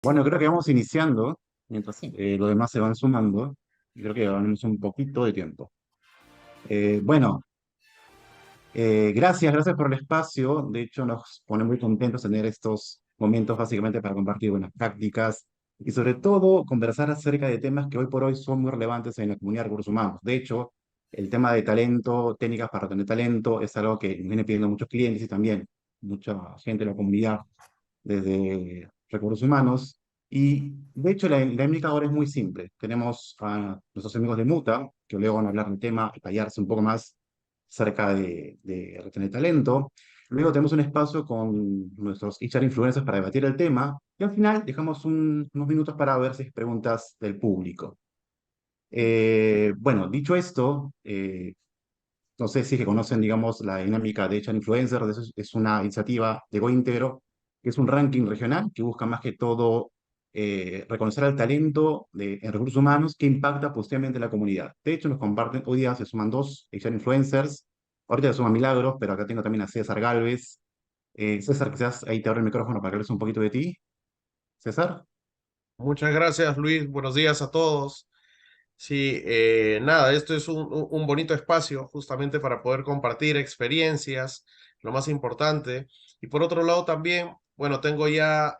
Bueno, creo que vamos iniciando, mientras Sí. los demás se van sumando, y creo que ganamos un poquito de tiempo. Bueno, gracias por el espacio. De hecho, nos pone muy contentos tener estos momentos básicamente para compartir buenas prácticas y sobre todo conversar acerca de temas que hoy por hoy son muy relevantes en la comunidad de recursos humanos. De hecho, el tema de talento, técnicas para tener talento, es algo que nos viene pidiendo muchos clientes y también mucha gente de la comunidad desde recursos humanos. Y de hecho la dinámica ahora es muy simple. Tenemos a nuestros amigos de Muta, que luego van a hablar del tema, detallarse un poco más cerca de retener talento. Luego tenemos un espacio con nuestros HR influencers para debatir el tema. Y al final dejamos unos minutos para ver si hay preguntas del público. Bueno, dicho esto, no sé si es que conocen, digamos, la dinámica de HR Influencer. Es una iniciativa de GoIntegro, que es un ranking regional que busca más que todo reconocer el talento en recursos humanos que impacta positivamente la comunidad. De hecho, nos comparten, hoy día se suman dos HR Influencers. Ahorita se suma Milagros, pero acá tengo también a César Galvez. César, quizás ahí te abro el micrófono para que hables un poquito de ti. César. Muchas gracias, Luis. Buenos días a todos. Sí, nada, esto es un bonito espacio justamente para poder compartir experiencias, lo más importante. Y por otro lado también, bueno, tengo ya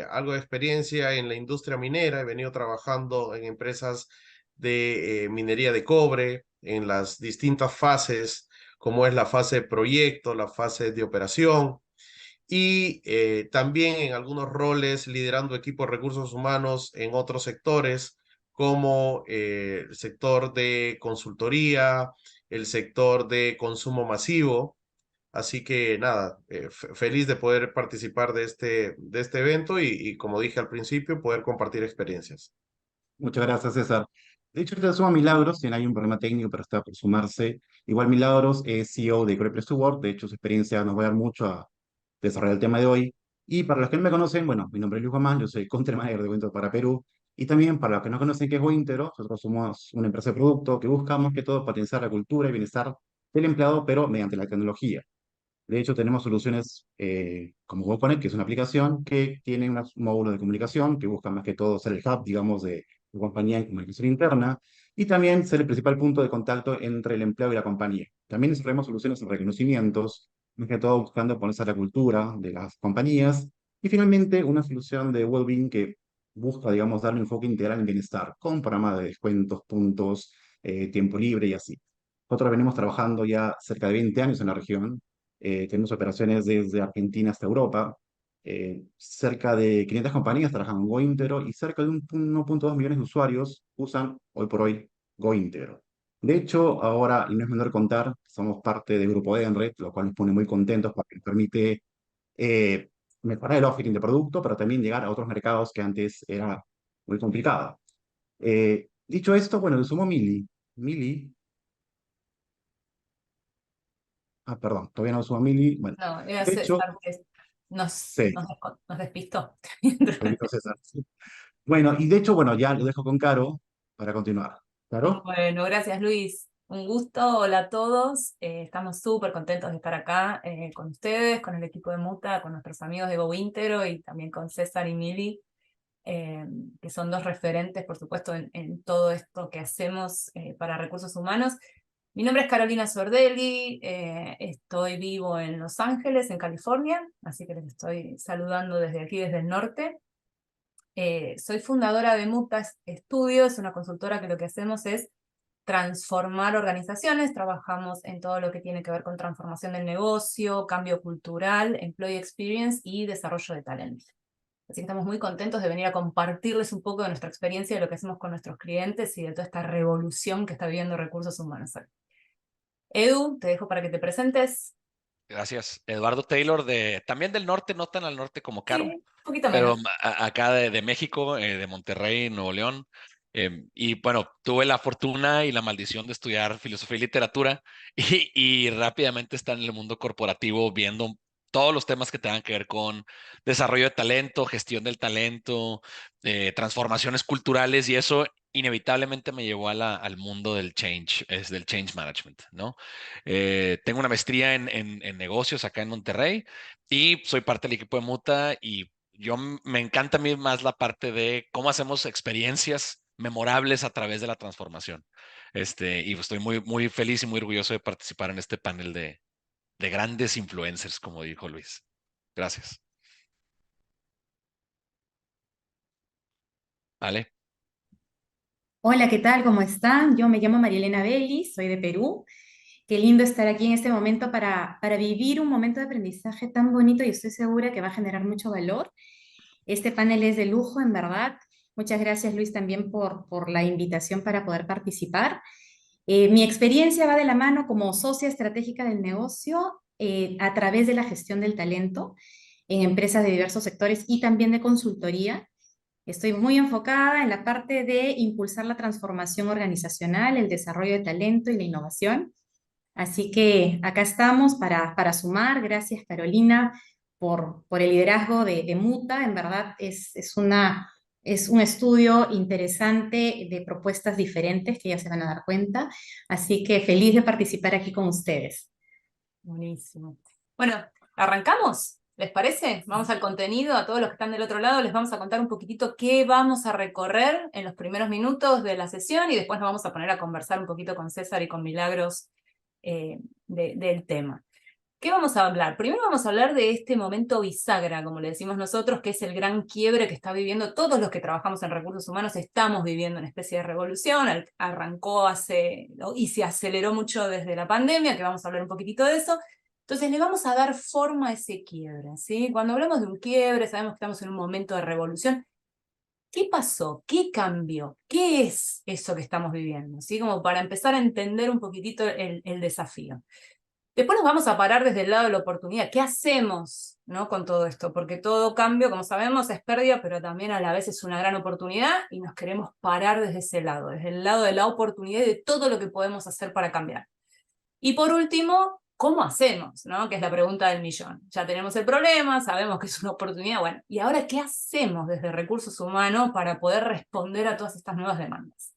algo de experiencia en la industria minera. He venido trabajando en empresas de minería de cobre en las distintas fases, como es la fase de proyecto, la fase de operación y también en algunos roles liderando equipos de recursos humanos en otros sectores, como el sector de consultoría, el sector de consumo masivo. Así que nada, feliz de poder participar de este evento y como dije al principio, poder compartir experiencias. Muchas gracias, César. De hecho, ahorita suma Milagros, tiene ahí un problema técnico, pero está por sumarse. Igual Milagros es CEO de Great Place to Work, de hecho su experiencia nos va a dar mucho a desarrollar el tema de hoy. Y para los que no me conocen, bueno, mi nombre es Luis Guamán, yo soy Country Manager de Gointero para Perú. Y también para los que no conocen qué es Gointero, nosotros somos una empresa de producto que buscamos que todo potenciar la cultura y bienestar del empleado, pero mediante la tecnología. De hecho, tenemos soluciones como GoConnect, que es una aplicación que tiene un módulo de comunicación que busca más que todo ser el hub, digamos, de la compañía en comunicación interna y también ser el principal punto de contacto entre el empleado y la compañía. También desarrollamos soluciones en reconocimientos, más que todo buscando ponerse a la cultura de las compañías y finalmente una solución de well-being que busca, digamos, darle un enfoque integral en bienestar, con programas de descuentos, puntos, tiempo libre y así. Nosotros venimos trabajando ya cerca de 20 años en la región. Tenemos operaciones desde Argentina hasta Europa. Cerca de 500 compañías trabajan en GoIntero y cerca de 1.2 millones de usuarios usan hoy por hoy GoIntero. De hecho, ahora, y no es menor contar, somos parte del grupo Edenred, lo cual nos pone muy contentos porque nos permite eh, mejorar el offering de producto, pero también llegar a otros mercados que antes era muy complicado. Dicho esto, bueno, le sumo Mili. Mili, perdón, todavía no sumo Mili. Bueno, No, era de hecho, César que sí. nos despistó. Solito César. Sí. Bueno, y de hecho, bueno, ya lo dejo con Caro para continuar. ¿Caro? Bueno, gracias Luis. Un gusto, hola a todos. Estamos súper contentos de estar acá con ustedes, con el equipo de Muta, con nuestros amigos de GoIntero y también con César y Mili, eh, que son dos referentes, por supuesto, en todo esto que hacemos para recursos humanos. Mi nombre es Carolina Sordelli, estoy vivo en Los Ángeles, en California, así que les estoy saludando desde aquí, desde el norte. Soy fundadora de Muta Studios, una consultora que lo que hacemos es transformar organizaciones, trabajamos en todo lo que tiene que ver con transformación del negocio, cambio cultural, employee experience y desarrollo de talento. Así que estamos muy contentos de venir a compartirles un poco de nuestra experiencia, de lo que hacemos con nuestros clientes y de toda esta revolución que está viviendo recursos humanos. Edu, te dejo para que te presentes. Gracias. Eduardo Taylor, también del norte, no tan al norte como Sí, Caro, un poquito pero menos. acá de México, de Monterrey, Nuevo León. Y bueno, tuve la fortuna y la maldición de estudiar filosofía y literatura y rápidamente estar en el mundo corporativo viendo todos los temas que tengan que ver con desarrollo de talento, gestión del talento, transformaciones culturales y eso inevitablemente me llevó al mundo del change, es del change management, ¿no? Tengo una maestría en negocios acá en Monterrey y soy parte del equipo de Muta y me encanta a mí más la parte de cómo hacemos experiencias memorables a través de la transformación. Y estoy muy, muy feliz y muy orgulloso de participar en este panel de grandes influencers, como dijo Luis. Gracias. ¿Vale? Hola, ¿qué tal? ¿Cómo están? Yo me llamo Marielena Belli, soy de Perú. Qué lindo estar aquí en este momento para vivir un momento de aprendizaje tan bonito y estoy segura que va a generar mucho valor. Este panel es de lujo, en verdad. Muchas gracias, Luis, también por la invitación para poder participar. Mi experiencia va de la mano como socia estratégica del negocio a través de la gestión del talento en empresas de diversos sectores y también de consultoría. Estoy muy enfocada en la parte de impulsar la transformación organizacional, el desarrollo de talento y la innovación. Así que acá estamos para sumar. Gracias, Carolina, por el liderazgo de Muta. En verdad es un estudio interesante de propuestas diferentes que ya se van a dar cuenta. Así que feliz de participar aquí con ustedes. Buenísimo. Bueno, ¿arrancamos? ¿Les parece? Vamos al contenido. A todos los que están del otro lado les vamos a contar un poquitito qué vamos a recorrer en los primeros minutos de la sesión y después nos vamos a poner a conversar un poquito con César y con Milagros del tema. ¿Qué vamos a hablar? Primero vamos a hablar de este momento bisagra, como le decimos nosotros, que es el gran quiebre que está viviendo todos los que trabajamos en recursos humanos. Estamos viviendo una especie de revolución, arrancó y se aceleró mucho desde la pandemia, que vamos a hablar un poquitito de eso. Entonces le vamos a dar forma a ese quiebre, ¿sí? Cuando hablamos de un quiebre, sabemos que estamos en un momento de revolución. ¿Qué pasó? ¿Qué cambió? ¿Qué es eso que estamos viviendo? ¿Sí? Como para empezar a entender un poquitito el desafío. Después nos vamos a parar desde el lado de la oportunidad. ¿Qué hacemos, ¿no? Con todo esto? Porque todo cambio, como sabemos, es pérdida, pero también a la vez es una gran oportunidad y nos queremos parar desde ese lado, desde el lado de la oportunidad y de todo lo que podemos hacer para cambiar. Y por último, ¿cómo hacemos? ¿No? Que es la pregunta del millón. Ya tenemos el problema, sabemos que es una oportunidad, bueno, ¿y ahora qué hacemos desde recursos humanos para poder responder a todas estas nuevas demandas?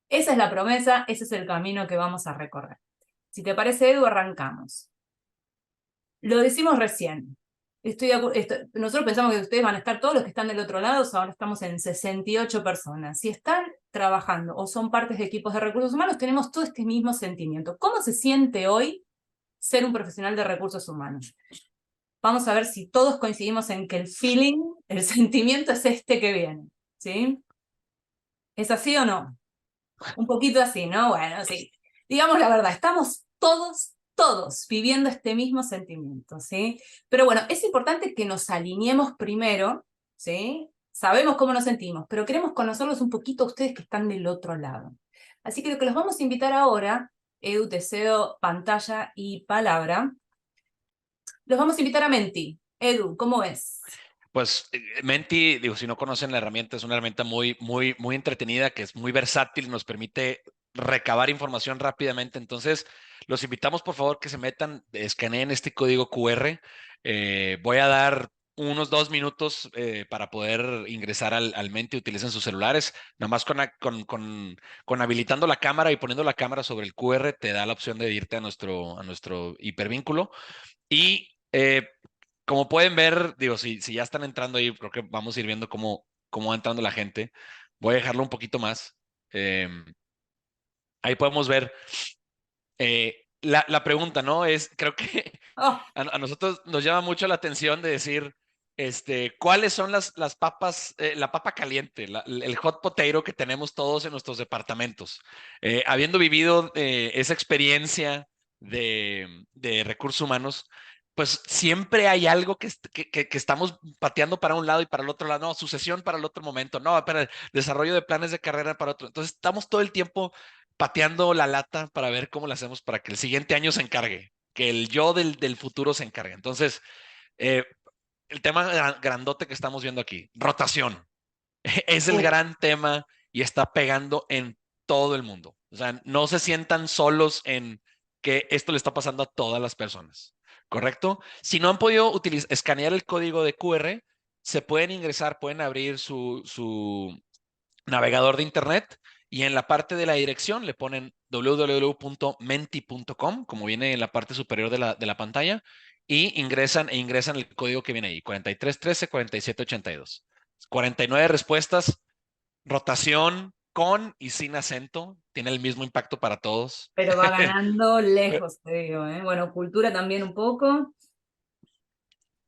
Esa es la promesa, ese es el camino que vamos a recorrer. Si te parece, Edu, arrancamos. Lo decimos recién. Nosotros pensamos que ustedes van a estar, todos los que están del otro lado, ahora estamos en 68 personas. Si están trabajando o son partes de equipos de recursos humanos, tenemos todo este mismo sentimiento. ¿Cómo se siente hoy ser un profesional de recursos humanos? Vamos a ver si todos coincidimos en que el feeling, el sentimiento es este que viene, ¿sí? ¿Es así o no? Un poquito así, ¿no? Bueno, sí. Digamos la verdad, estamos todos viviendo este mismo sentimiento, ¿sí? Pero bueno, es importante que nos alineemos primero, ¿sí? Sabemos cómo nos sentimos, pero queremos conocerlos un poquito a ustedes que están del otro lado. Así que lo que los vamos a invitar ahora, Edu, te cedo pantalla y palabra, los vamos a invitar a Menti. Edu, ¿cómo es? Pues Menti, digo, si no conocen la herramienta, es una herramienta muy, muy, muy entretenida, que es muy versátil, nos permite recabar información rápidamente. Entonces, los invitamos, por favor, que se metan, escaneen este código QR. Voy a dar unos 2 minutos para poder ingresar al Menti, utilicen sus celulares. Nada más con habilitando la cámara y poniendo la cámara sobre el QR, te da la opción de irte a nuestro hipervínculo. Y como pueden ver, digo, si ya están entrando ahí, creo que vamos a ir viendo cómo va entrando la gente. Voy a dejarlo un poquito más. Ahí podemos ver la pregunta, ¿no? Creo que Oh, a nosotros nos llama mucho la atención de decir, ¿cuáles son las papas, la papa caliente, el hot potato que tenemos todos en nuestros departamentos? Habiendo vivido esa experiencia de recursos humanos, pues siempre hay algo que estamos pateando para un lado y para el otro lado, no, sucesión para el otro momento, no, para el desarrollo de planes de carrera para otro. Entonces estamos todo el tiempo pateando la lata para ver cómo lo hacemos para que el siguiente año se encargue, que el yo del futuro se encargue. Entonces, eh, el tema grandote que estamos viendo aquí, rotación, es el gran tema y está pegando en todo el mundo. O sea, no se sientan solos en que esto le está pasando a todas las personas, ¿correcto? Si no han podido escanear el código de QR, se pueden ingresar, pueden abrir su navegador de internet y en la parte de la dirección le ponen www.menti.com, como viene en la parte superior de la pantalla, y ingresan el código que viene ahí, 4313 4782. 49 respuestas, rotación con y sin acento, tiene el mismo impacto para todos. Pero va ganando lejos, te digo, ¿eh? Bueno, cultura también un poco.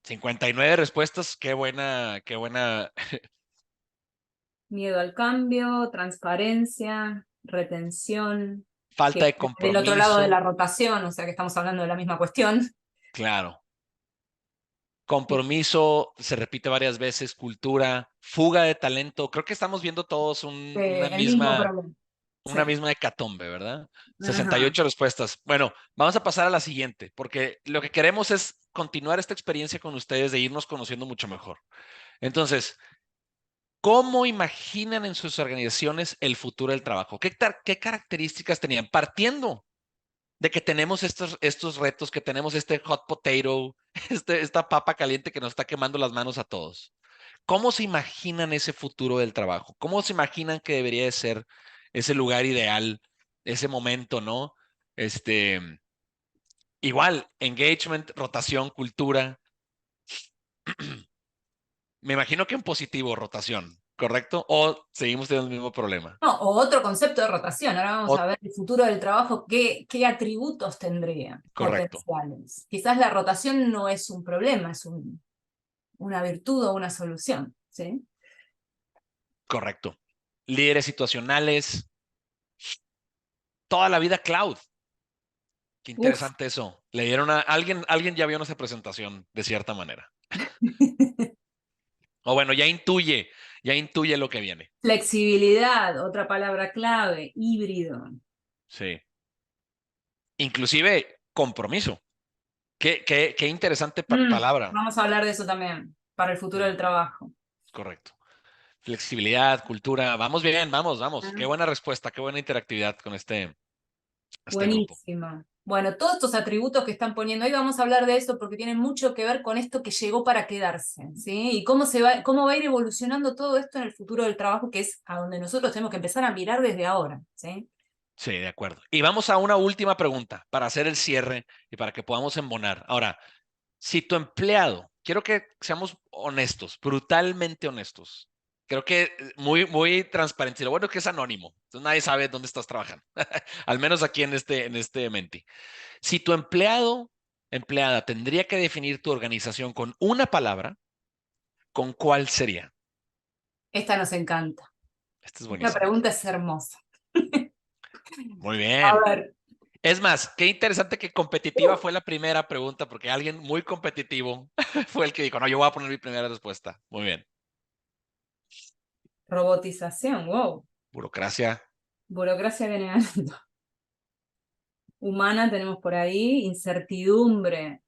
59 respuestas, qué buena. Miedo al cambio, transparencia, retención, Falta que de del otro lado de la compromiso, rotación, o sea que estamos hablando de la misma cuestión. claro. Compromiso, se repite varias veces, cultura, fuga de talento. Creo que estamos viendo todos El mismo problema. una Sí. misma hecatombe, ¿verdad? Ajá. 68 respuestas. Bueno, vamos a pasar a la siguiente, porque lo que queremos es continuar esta experiencia con ustedes de irnos conociendo mucho mejor. Entonces, ¿cómo imaginan en sus organizaciones el futuro del trabajo? ¿Qué características tenían? Partiendo de que tenemos estos retos, que tenemos este hot potato, esta papa caliente que nos está quemando las manos a todos. ¿Cómo se imaginan ese futuro del trabajo? ¿Cómo se imaginan que debería de ser ese lugar ideal, ese momento, ¿no? Este, igual, engagement, rotación, cultura. Me imagino que en positivo, rotación, ¿correcto? ¿O seguimos teniendo el mismo problema? No, o otro concepto de rotación. Ahora vamos O, a ver el futuro del trabajo, qué atributos tendría correcto, potenciales. Quizás la rotación no es un problema, es una virtud o una solución, ¿sí? correcto. Líderes situacionales, toda la vida cloud. Qué Uf. interesante eso. Le dieron a alguien ya vio nuestra presentación de cierta manera. O bueno, ya intuye lo que viene. Flexibilidad, otra palabra clave, híbrido. Sí. Inclusive compromiso. Qué interesante palabra. Vamos a hablar de eso también, para el futuro Mm, del trabajo. correcto. Flexibilidad, cultura. Vamos bien, vamos. Qué Ah, buena respuesta, qué buena interactividad con este grupo. buenísimo. Bueno, todos estos atributos que están poniendo ahí, vamos a hablar de eso porque tienen mucho que ver con esto que llegó para quedarse, ¿sí? Y cómo va a ir evolucionando todo esto en el futuro del trabajo, que es a donde nosotros tenemos que empezar a mirar desde ahora, ¿sí? Sí, de acuerdo. Y vamos a una última pregunta para hacer el cierre y para que podamos embonar. Ahora, si tu empleado, quiero que seamos honestos, brutalmente honestos. Creo que muy transparente. Lo bueno es que es anónimo. Entonces nadie sabe dónde estás trabajando. Al menos aquí en este Menti. Si tu empleada tendría que definir tu organización con una palabra, ¿con cuál sería? Esta nos encanta. Esta es Esta buenísima. pregunta es hermosa. Muy A bien. ver, Es más, qué interesante que competitiva fue la primera pregunta, porque alguien muy competitivo fue el que dijo, no, yo voy a poner mi primera respuesta. Muy bien. robotización, wow. Burocracia, Burocracia viene ganando. Humana tenemos por ahí, incertidumbre,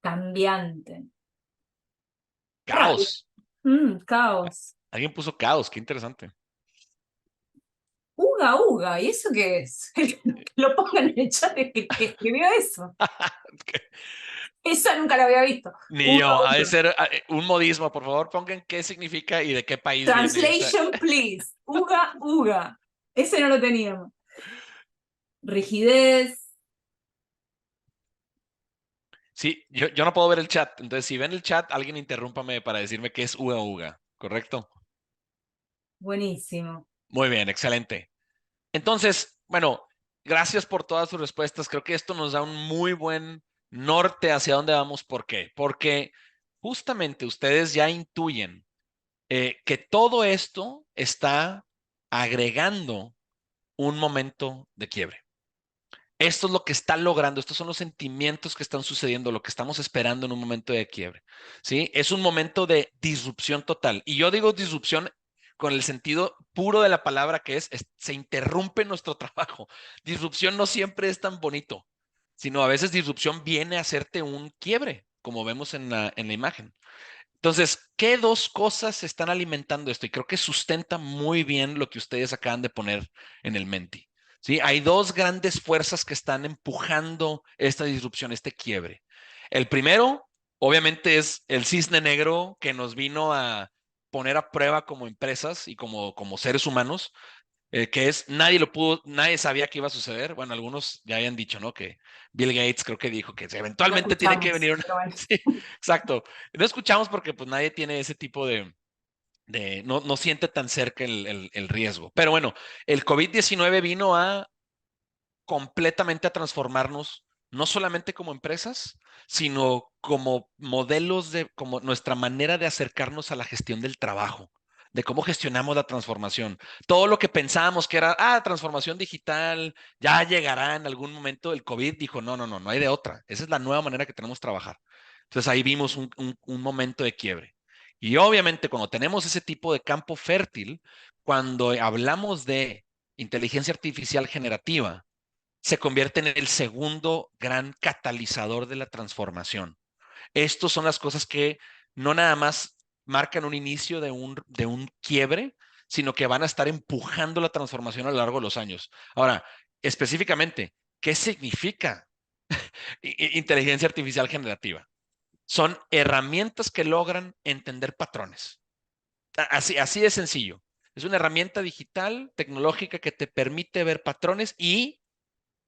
cambiante. Rápido. caos. Caos. Alguien puso caos, qué interesante. Uga, uga, ¿y eso qué es? Que lo pongan en el chat que escribió eso. Esa nunca la había visto. Ni Uga, yo, ha de uga. ser un modismo, por favor, pongan qué significa y de qué país viene esa. Translation, please. Uga, uga. Ese no lo teníamos. Rigidez. Sí, yo no puedo ver el chat, entonces si ven el chat, alguien interrúmpame para decirme qué es uga uga, ¿correcto? Buenísimo. Muy bien, excelente. Entonces, bueno, gracias por todas sus respuestas. Creo que esto nos da un muy buen norte hacia dónde vamos. ¿Por qué? Porque justamente ustedes ya intuyen que todo esto está agregando un momento de quiebre. Esto es lo que está logrando, estos son los sentimientos que están sucediendo, lo que estamos esperando en un momento de quiebre. ¿Sí? Es un momento de disrupción total. Y yo digo disrupción con el sentido puro de la palabra que se interrumpe nuestro trabajo. Disrupción no siempre es tan bonito, sino a veces disrupción viene a hacerte un quiebre, como vemos en la imagen. Entonces, ¿qué dos cosas están alimentando esto? Y creo que sustenta muy bien lo que ustedes acaban de poner en el Menti. ¿Sí? Hay dos grandes fuerzas que están empujando esta disrupción, este quiebre. El primero, obviamente, es el cisne negro que nos vino a poner a prueba como empresas y como seres humanos que es, nadie sabía que iba a suceder. Bueno, algunos ya habían dicho, ¿no? Que Bill Gates creo que dijo que No eventualmente tiene que escuchamos, venir una... pero bueno. Sí, exacto. No escuchamos porque pues nadie tiene ese tipo no siente tan cerca el riesgo. Pero bueno, el COVID-19 vino completamente a transformarnos, no solamente como empresas, sino como modelos como nuestra manera de acercarnos a la gestión del trabajo, de cómo gestionamos la transformación. Todo lo que pensábamos que era, transformación digital, ya llegará en algún momento, el COVID dijo, no hay de otra. Esa es la nueva manera que tenemos que trabajar. Entonces ahí vimos un momento de quiebre. Y obviamente cuando tenemos ese tipo de campo fértil, cuando hablamos de inteligencia artificial generativa, se convierte en el segundo gran catalizador de la transformación. Estas son las cosas que no nada más marcan un inicio de un quiebre, sino que van a estar empujando la transformación a lo largo de los años. Ahora, específicamente, ¿qué significa inteligencia artificial generativa? Son herramientas que logran entender patrones. Así de sencillo. Es una herramienta digital, tecnológica, que te permite ver patrones y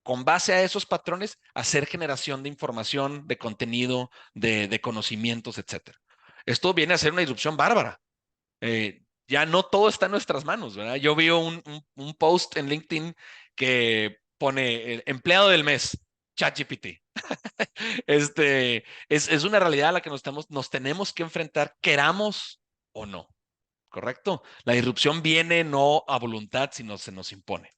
con base a esos patrones, hacer generación de información, de contenido, de conocimientos, etc. Esto viene a ser una disrupción bárbara. Ya no todo está en nuestras manos, ¿verdad? Yo vi un post en LinkedIn que pone empleado del mes, ChatGPT. Es una realidad a la que nos tenemos que enfrentar, queramos o no, ¿correcto? La disrupción viene no a voluntad, sino se nos impone.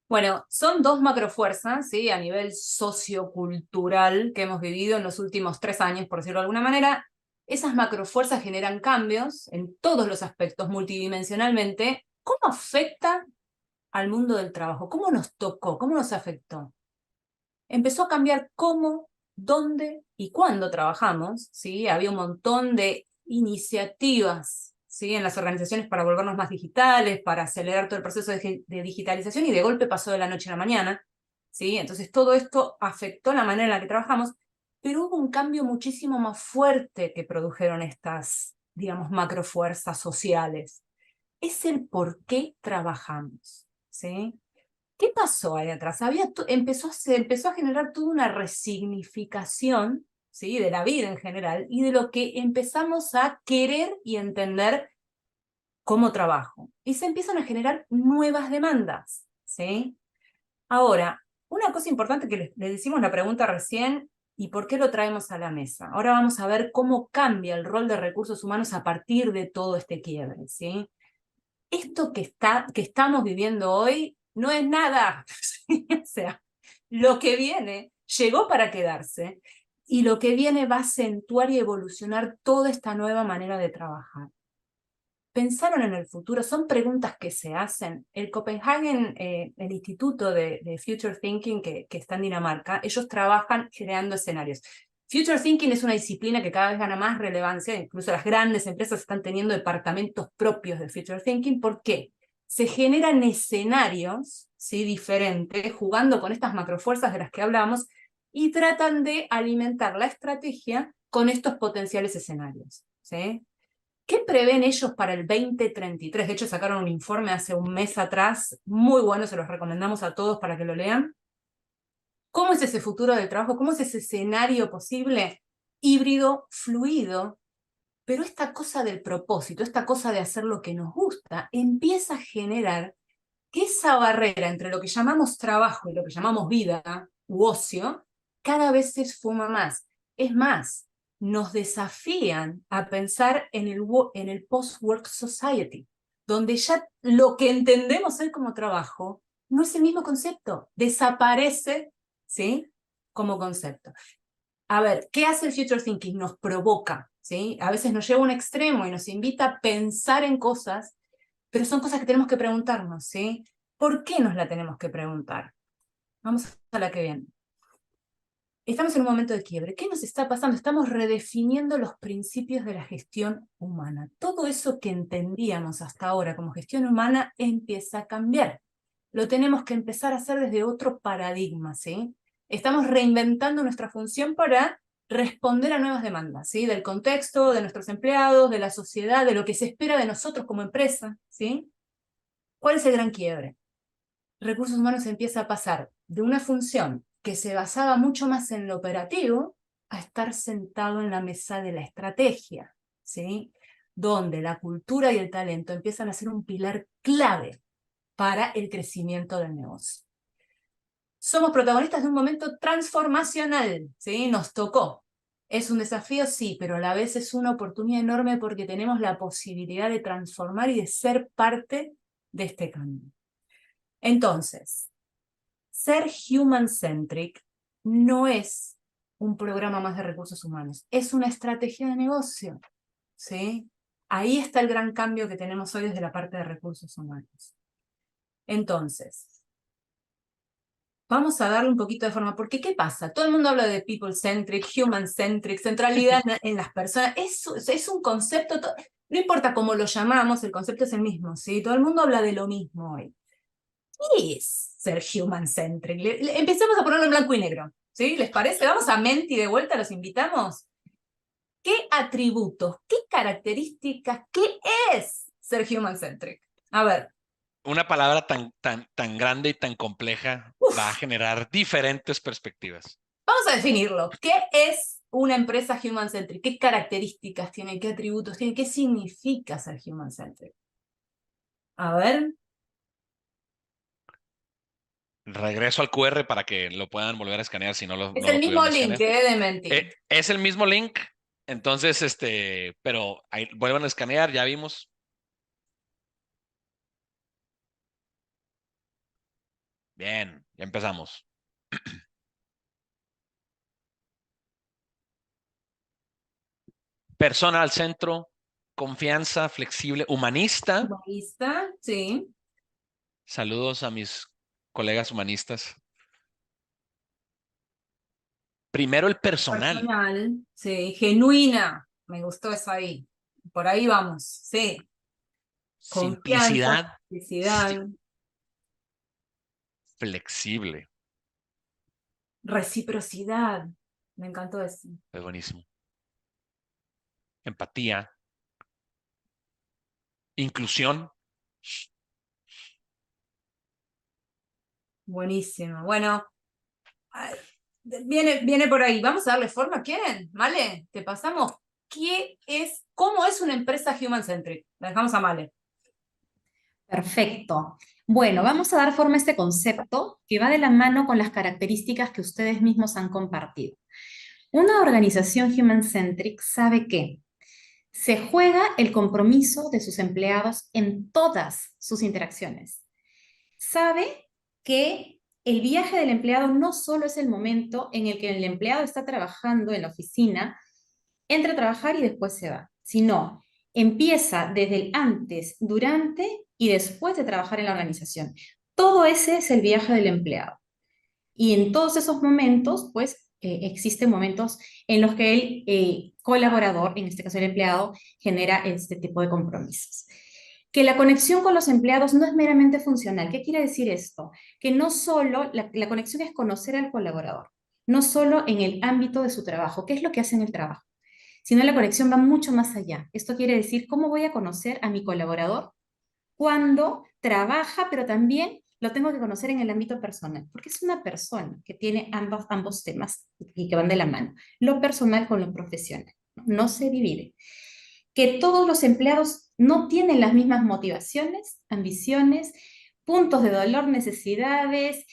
Bueno, son dos macrofuerzas, ¿sí? A nivel sociocultural que hemos vivido en los últimos 3 años, por decirlo de alguna manera. Esas macrofuerzas generan cambios en todos los aspectos multidimensionalmente. ¿Cómo afecta al mundo del trabajo? ¿Cómo nos tocó? ¿Cómo nos afectó? Empezó a cambiar cómo, dónde y cuándo trabajamos, ¿sí? Había un montón de iniciativas, ¿sí? En las organizaciones para volvernos más digitales, para acelerar todo el proceso de digitalización, y de golpe pasó de la noche a la mañana, ¿sí? Entonces todo esto afectó la manera en la que trabajamos, pero hubo un cambio muchísimo más fuerte que produjeron estas, digamos, macrofuerzas sociales. Es el por qué trabajamos, ¿sí? ¿Qué pasó ahí atrás? Se empezó a generar toda una resignificación, ¿sí? De la vida en general y de lo que empezamos a querer y entender como trabajo. Y se empiezan a generar nuevas demandas, ¿sí? Ahora, una cosa importante que le decimos la pregunta recién, ¿y por qué lo traemos a la mesa? Ahora vamos a ver cómo cambia el rol de recursos humanos a partir de todo este quiebre, ¿sí? Esto que estamos viviendo hoy no es nada. O sea, lo que viene llegó para quedarse, y lo que viene va a acentuar y evolucionar toda esta nueva manera de trabajar. ¿Pensaron en el futuro? Son preguntas que se hacen. El Copenhagen, el Instituto de Future Thinking que está en Dinamarca, ellos trabajan creando escenarios. Future Thinking es una disciplina que cada vez gana más relevancia, incluso las grandes empresas están teniendo departamentos propios de Future Thinking. ¿Por qué? Se generan escenarios, ¿sí? Diferentes, jugando con estas macrofuerzas de las que hablamos, y tratan de alimentar la estrategia con estos potenciales escenarios, ¿sí? ¿Qué prevén ellos para el 2033? De hecho, sacaron un informe hace un mes atrás, muy bueno, se los recomendamos a todos para que lo lean. ¿Cómo es ese futuro del trabajo? ¿Cómo es ese escenario posible? Híbrido, fluido, pero esta cosa del propósito, esta cosa de hacer lo que nos gusta, empieza a generar que esa barrera entre lo que llamamos trabajo y lo que llamamos vida u ocio cada vez se esfuma más. Es más, nos desafían a pensar en el post-work society, donde ya lo que entendemos hoy como trabajo no es el mismo concepto, desaparece, ¿sí? Como concepto. A ver, ¿qué hace el Future Thinking? Nos provoca, ¿sí? A veces nos lleva a un extremo y nos invita a pensar en cosas, pero son cosas que tenemos que preguntarnos, ¿sí? ¿Por qué nos la tenemos que preguntar? Vamos a la que viene. Estamos en un momento de quiebre. ¿Qué nos está pasando? Estamos redefiniendo los principios de la gestión humana. Todo eso que entendíamos hasta ahora como gestión humana empieza a cambiar. Lo tenemos que empezar a hacer desde otro paradigma, ¿sí? Estamos reinventando nuestra función para responder a nuevas demandas, ¿sí? Del contexto, de nuestros empleados, de la sociedad, de lo que se espera de nosotros como empresa, ¿sí? ¿Cuál es el gran quiebre? Recursos humanos empieza a pasar de una función que se basaba mucho más en lo operativo a estar sentado en la mesa de la estrategia, ¿sí? Donde la cultura y el talento empiezan a ser un pilar clave para el crecimiento del negocio. Somos protagonistas de un momento transformacional, ¿sí? Nos tocó. ¿Es un desafío? Sí, pero a la vez es una oportunidad enorme porque tenemos la posibilidad de transformar y de ser parte de este cambio. Entonces, ser human-centric no es un programa más de recursos humanos, es una estrategia de negocio, ¿sí? Ahí está el gran cambio que tenemos hoy desde la parte de recursos humanos. Entonces, vamos a darle un poquito de forma, porque ¿qué pasa? Todo el mundo habla de people-centric, human-centric, centralidad en las personas, es un concepto, no importa cómo lo llamamos, el concepto es el mismo, ¿sí? Todo el mundo habla de lo mismo hoy. ¿Qué es ser human-centric? Empecemos a ponerlo en blanco y negro, ¿sí? ¿Les parece? Vamos a Menti de vuelta, los invitamos. ¿Qué atributos, qué características, qué es ser human-centric? A ver. Una palabra tan grande y tan compleja va a generar diferentes perspectivas. Vamos a definirlo. ¿Qué es una empresa human-centric? ¿Qué características tiene? ¿Qué atributos tiene? ¿Qué significa ser human-centric? A ver. Regreso al QR para que lo puedan volver a escanear si no lo, Es no el lo mismo pudieron link, escanear. de Menti. Es el mismo link, entonces, pero ahí vuelvan a escanear, ya vimos. Bien, ya empezamos. Persona al centro, confianza, flexible, humanista. Humanista, sí. Saludos a mis colegas humanistas. Primero el personal. Personal, sí. Genuina. Me gustó eso ahí. Por ahí vamos, sí. Confianza, Simplicidad, felicidad, flexible. reciprocidad. Me encantó eso. Es buenísimo. Empatía. Inclusión. Buenísimo. Bueno, viene por ahí. Vamos a darle forma. ¿Quieren? ¿Male? Te pasamos. ¿Cómo es una empresa human-centric? La dejamos a Male. Perfecto. Bueno, vamos a dar forma a este concepto que va de la mano con las características que ustedes mismos han compartido. Una organización human-centric sabe que se juega el compromiso de sus empleados en todas sus interacciones. Sabe que el viaje del empleado no solo es el momento en el que el empleado está trabajando en la oficina, entra a trabajar y después se va, sino empieza desde el antes, durante y después de trabajar en la organización. Todo ese es el viaje del empleado. Y en todos esos momentos, pues, existen momentos en los que el colaborador, en este caso el empleado, genera este tipo de compromisos. Que la conexión con los empleados no es meramente funcional. ¿Qué quiere decir esto? Que no solo, la conexión es conocer al colaborador, no solo en el ámbito de su trabajo, qué es lo que hace en el trabajo, sino la conexión va mucho más allá. Esto quiere decir cómo voy a conocer a mi colaborador cuando trabaja, pero también lo tengo que conocer en el ámbito personal, porque es una persona que tiene ambos temas y que van de la mano, lo personal con lo profesional, no se divide. Que todos los empleados no tienen las mismas motivaciones, ambiciones, puntos de dolor, necesidades,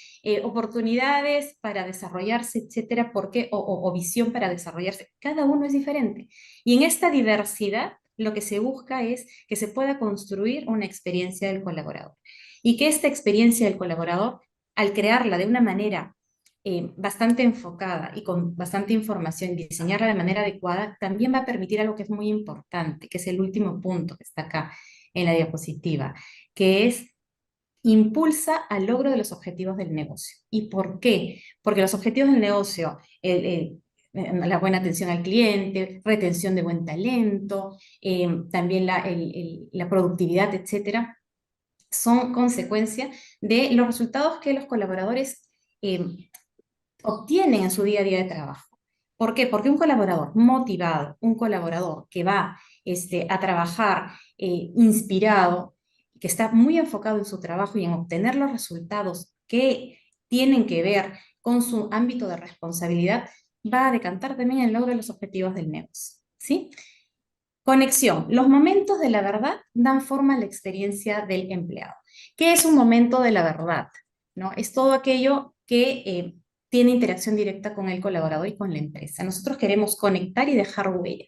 oportunidades para desarrollarse, etcétera, o visión para desarrollarse. Cada uno es diferente. Y en esta diversidad, lo que se busca es que se pueda construir una experiencia del colaborador. Y que esta experiencia del colaborador, al crearla de una manera bastante enfocada y con bastante información, diseñarla de manera adecuada, también va a permitir algo que es muy importante, que es el último punto que está acá en la diapositiva, que es impulsa al logro de los objetivos del negocio. ¿Y por qué? Porque los objetivos del negocio, la buena atención al cliente, retención de buen talento, también la productividad, etcétera, son consecuencia de los resultados que los colaboradores obtienen en su día a día de trabajo. ¿Por qué? Porque un colaborador motivado, un colaborador que va a trabajar inspirado, que está muy enfocado en su trabajo y en obtener los resultados que tienen que ver con su ámbito de responsabilidad, va a decantar también el logro de los objetivos del negocio, ¿sí? Conexión. Los momentos de la verdad dan forma a la experiencia del empleado. ¿Qué es un momento de la verdad? ¿No? Es todo aquello que tiene interacción directa con el colaborador y con la empresa. Nosotros queremos conectar y dejar huella.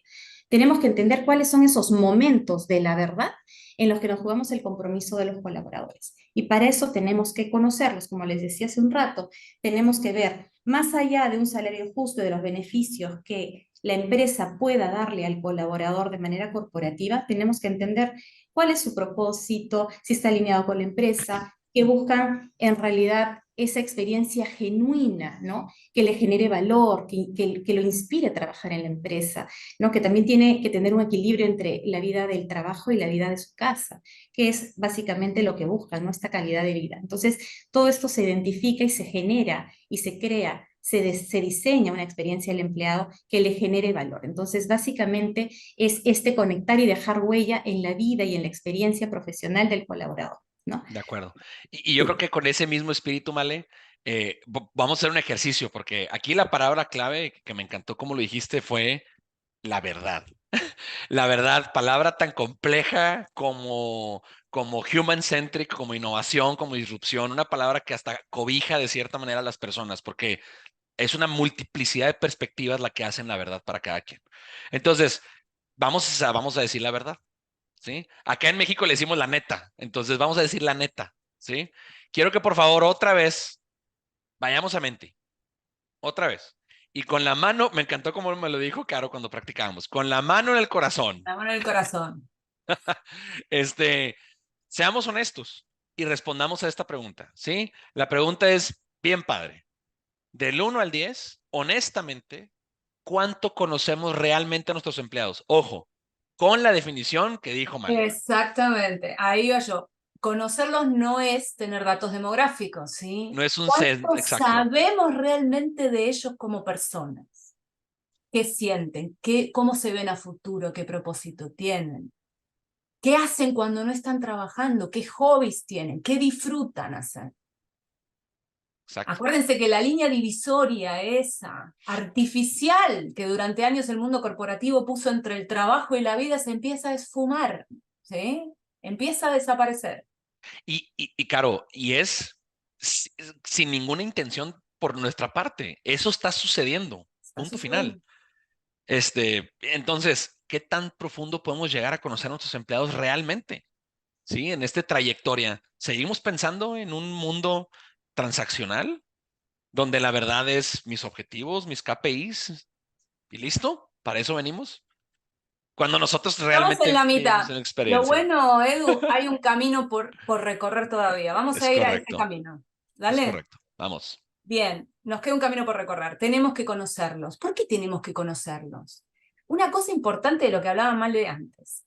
Tenemos que entender cuáles son esos momentos de la verdad en los que nos jugamos el compromiso de los colaboradores. Y para eso tenemos que conocerlos, como les decía hace un rato, tenemos que ver más allá de un salario justo y de los beneficios que la empresa pueda darle al colaborador de manera corporativa, tenemos que entender cuál es su propósito, si está alineado con la empresa, que buscan en realidad esa experiencia genuina, ¿no? Que le genere valor, que lo inspire a trabajar en la empresa, ¿no? Que también tiene que tener un equilibrio entre la vida del trabajo y la vida de su casa, que es básicamente lo que buscan, ¿no? Esta calidad de vida. Entonces, todo esto se identifica y se genera y se crea, se diseña una experiencia del empleado que le genere valor. Entonces, básicamente es este conectar y dejar huella en la vida y en la experiencia profesional del colaborador, ¿no? De acuerdo. Y yo creo que con ese mismo espíritu, Male, vamos a hacer un ejercicio, porque aquí la palabra clave que me encantó como lo dijiste fue la verdad. La verdad, palabra tan compleja como human-centric, como innovación, como disrupción, una palabra que hasta cobija de cierta manera a las personas, porque es una multiplicidad de perspectivas la que hacen la verdad para cada quien. Entonces, vamos a decir la verdad, ¿sí? Acá en México le decimos la neta, entonces vamos a decir la neta, ¿sí? Quiero que por favor otra vez vayamos a mente, otra vez. Y con la mano, me encantó como me lo dijo Caro cuando practicábamos, con la mano en el corazón, La mano en el corazón. este, seamos honestos y respondamos a esta pregunta, ¿sí? La pregunta es bien padre. Del 1 al 10, honestamente, ¿cuánto conocemos realmente a nuestros empleados? Ojo, con la definición que dijo Male. Exactamente, ahí iba yo. Conocerlos no es tener datos demográficos, ¿sí? No es un ¿Cuánto exacto. sabemos realmente de ellos como personas? ¿Qué sienten? ¿Cómo se ven a futuro? ¿Qué propósito tienen? ¿Qué hacen cuando no están trabajando? ¿Qué hobbies tienen? ¿Qué disfrutan hacer? Exacto. Acuérdense que la línea divisoria esa, artificial, que durante años el mundo corporativo puso entre el trabajo y la vida, se empieza a esfumar, ¿sí? Empieza a desaparecer. Y Caro, y es sin ninguna intención por nuestra parte. Eso está sucediendo. Está Punto final. sucediendo. Entonces, ¿qué tan profundo podemos llegar a conocer a nuestros empleados realmente? ¿Sí? En esta trayectoria, ¿seguimos pensando en un mundo transaccional donde la verdad es mis objetivos, mis KPIs y listo? ¿Para eso venimos? Cuando nosotros Estamos en realmente la vivimos mitad. en Lo experiencia. bueno, Edu, hay un camino por recorrer todavía. Vamos Es a ir a ese correcto, camino. es ¿Dale? correcto. Vamos. Bien, nos queda un camino por recorrer. Tenemos que conocerlos. ¿Por qué tenemos que conocerlos? Una cosa importante de lo que hablaba Male antes.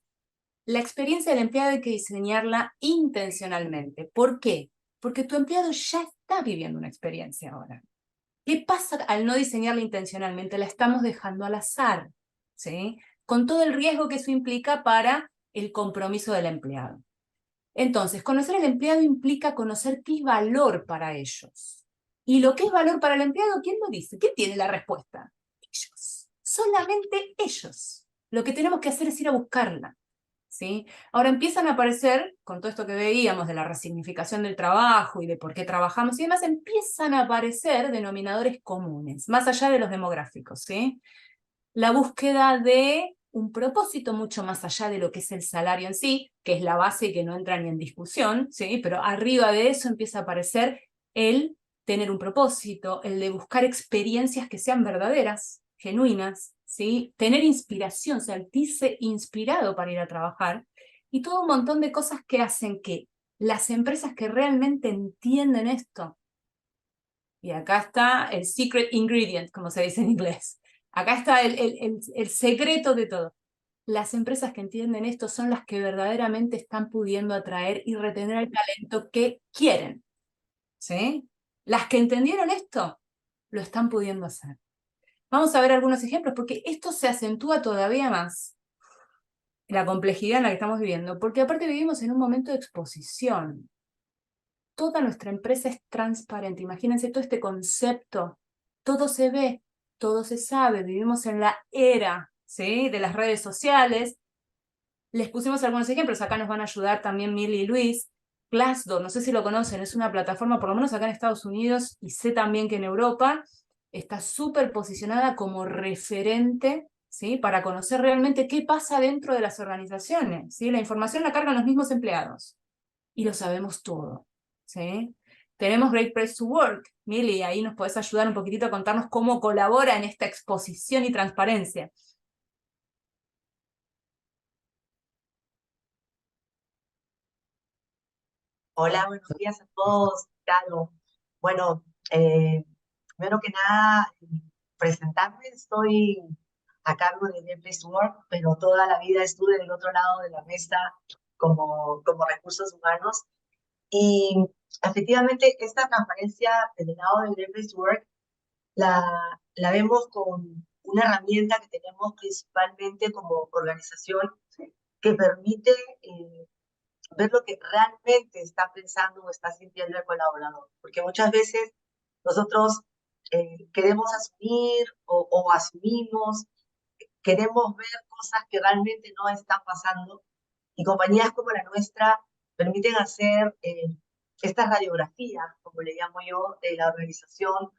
La experiencia del empleado hay que diseñarla intencionalmente. ¿Por qué? Porque tu empleado ya está viviendo una experiencia ahora. ¿Qué pasa al no diseñarla intencionalmente? La estamos dejando al azar, ¿sí? Con todo el riesgo que eso implica para el compromiso del empleado. Entonces, conocer al empleado implica conocer qué es valor para ellos. Y lo que es valor para el empleado, ¿quién lo dice? ¿Quién tiene la respuesta? Ellos. Solamente ellos. Lo que tenemos que hacer es ir a buscarla. ¿Sí? Ahora empiezan a aparecer, con todo esto que veíamos de la resignificación del trabajo y de por qué trabajamos y demás, empiezan a aparecer denominadores comunes, más allá de los demográficos, ¿sí? La búsqueda de un propósito mucho más allá de lo que es el salario en sí, que es la base y que no entra ni en discusión, ¿sí? Pero arriba de eso empieza a aparecer el tener un propósito, el de buscar experiencias que sean verdaderas, genuinas, ¿sí? Tener inspiración, sentirse inspirado para ir a trabajar, y todo un montón de cosas que hacen que las empresas que realmente entienden esto, y acá está el secret ingredient, como se dice en inglés, acá está el secreto de todo. Las empresas que entienden esto son las que verdaderamente están pudiendo atraer y retener el talento que quieren, ¿sí? Las que entendieron esto, lo están pudiendo hacer. Vamos a ver algunos ejemplos, porque esto se acentúa todavía más la complejidad en la que estamos viviendo, porque aparte vivimos en un momento de exposición. Toda nuestra empresa es transparente. Imagínense todo este concepto. Todo se ve, todo se sabe. Vivimos en la era, ¿sí?, de las redes sociales. Les pusimos algunos ejemplos. Acá nos van a ayudar también Mili y Luis. Glassdoor, no sé si lo conocen, es una plataforma, por lo menos acá en Estados Unidos, y sé también que en Europa, está súper posicionada como referente, ¿sí?, para conocer realmente qué pasa dentro de las organizaciones, ¿sí? La información la cargan los mismos empleados y lo sabemos todo, ¿sí? Tenemos Great Place to Work. Mili, ahí nos podés ayudar un poquitito a contarnos cómo colabora en esta exposición y transparencia. Hola, buenos días a todos. Claro, bueno, eh, primero que nada, presentarme, estoy a cargo de Great Place to Work, pero toda la vida estuve del otro lado de la mesa como recursos humanos. Y efectivamente, esta transparencia del lado de Great Place to Work la vemos con una herramienta que tenemos principalmente como organización que permite ver lo que realmente está pensando o está sintiendo el colaborador. Porque muchas veces nosotros queremos asumir o asumimos, queremos ver cosas que realmente no están pasando y compañías como la nuestra permiten hacer estas radiografías, como le llamo yo, de la organización,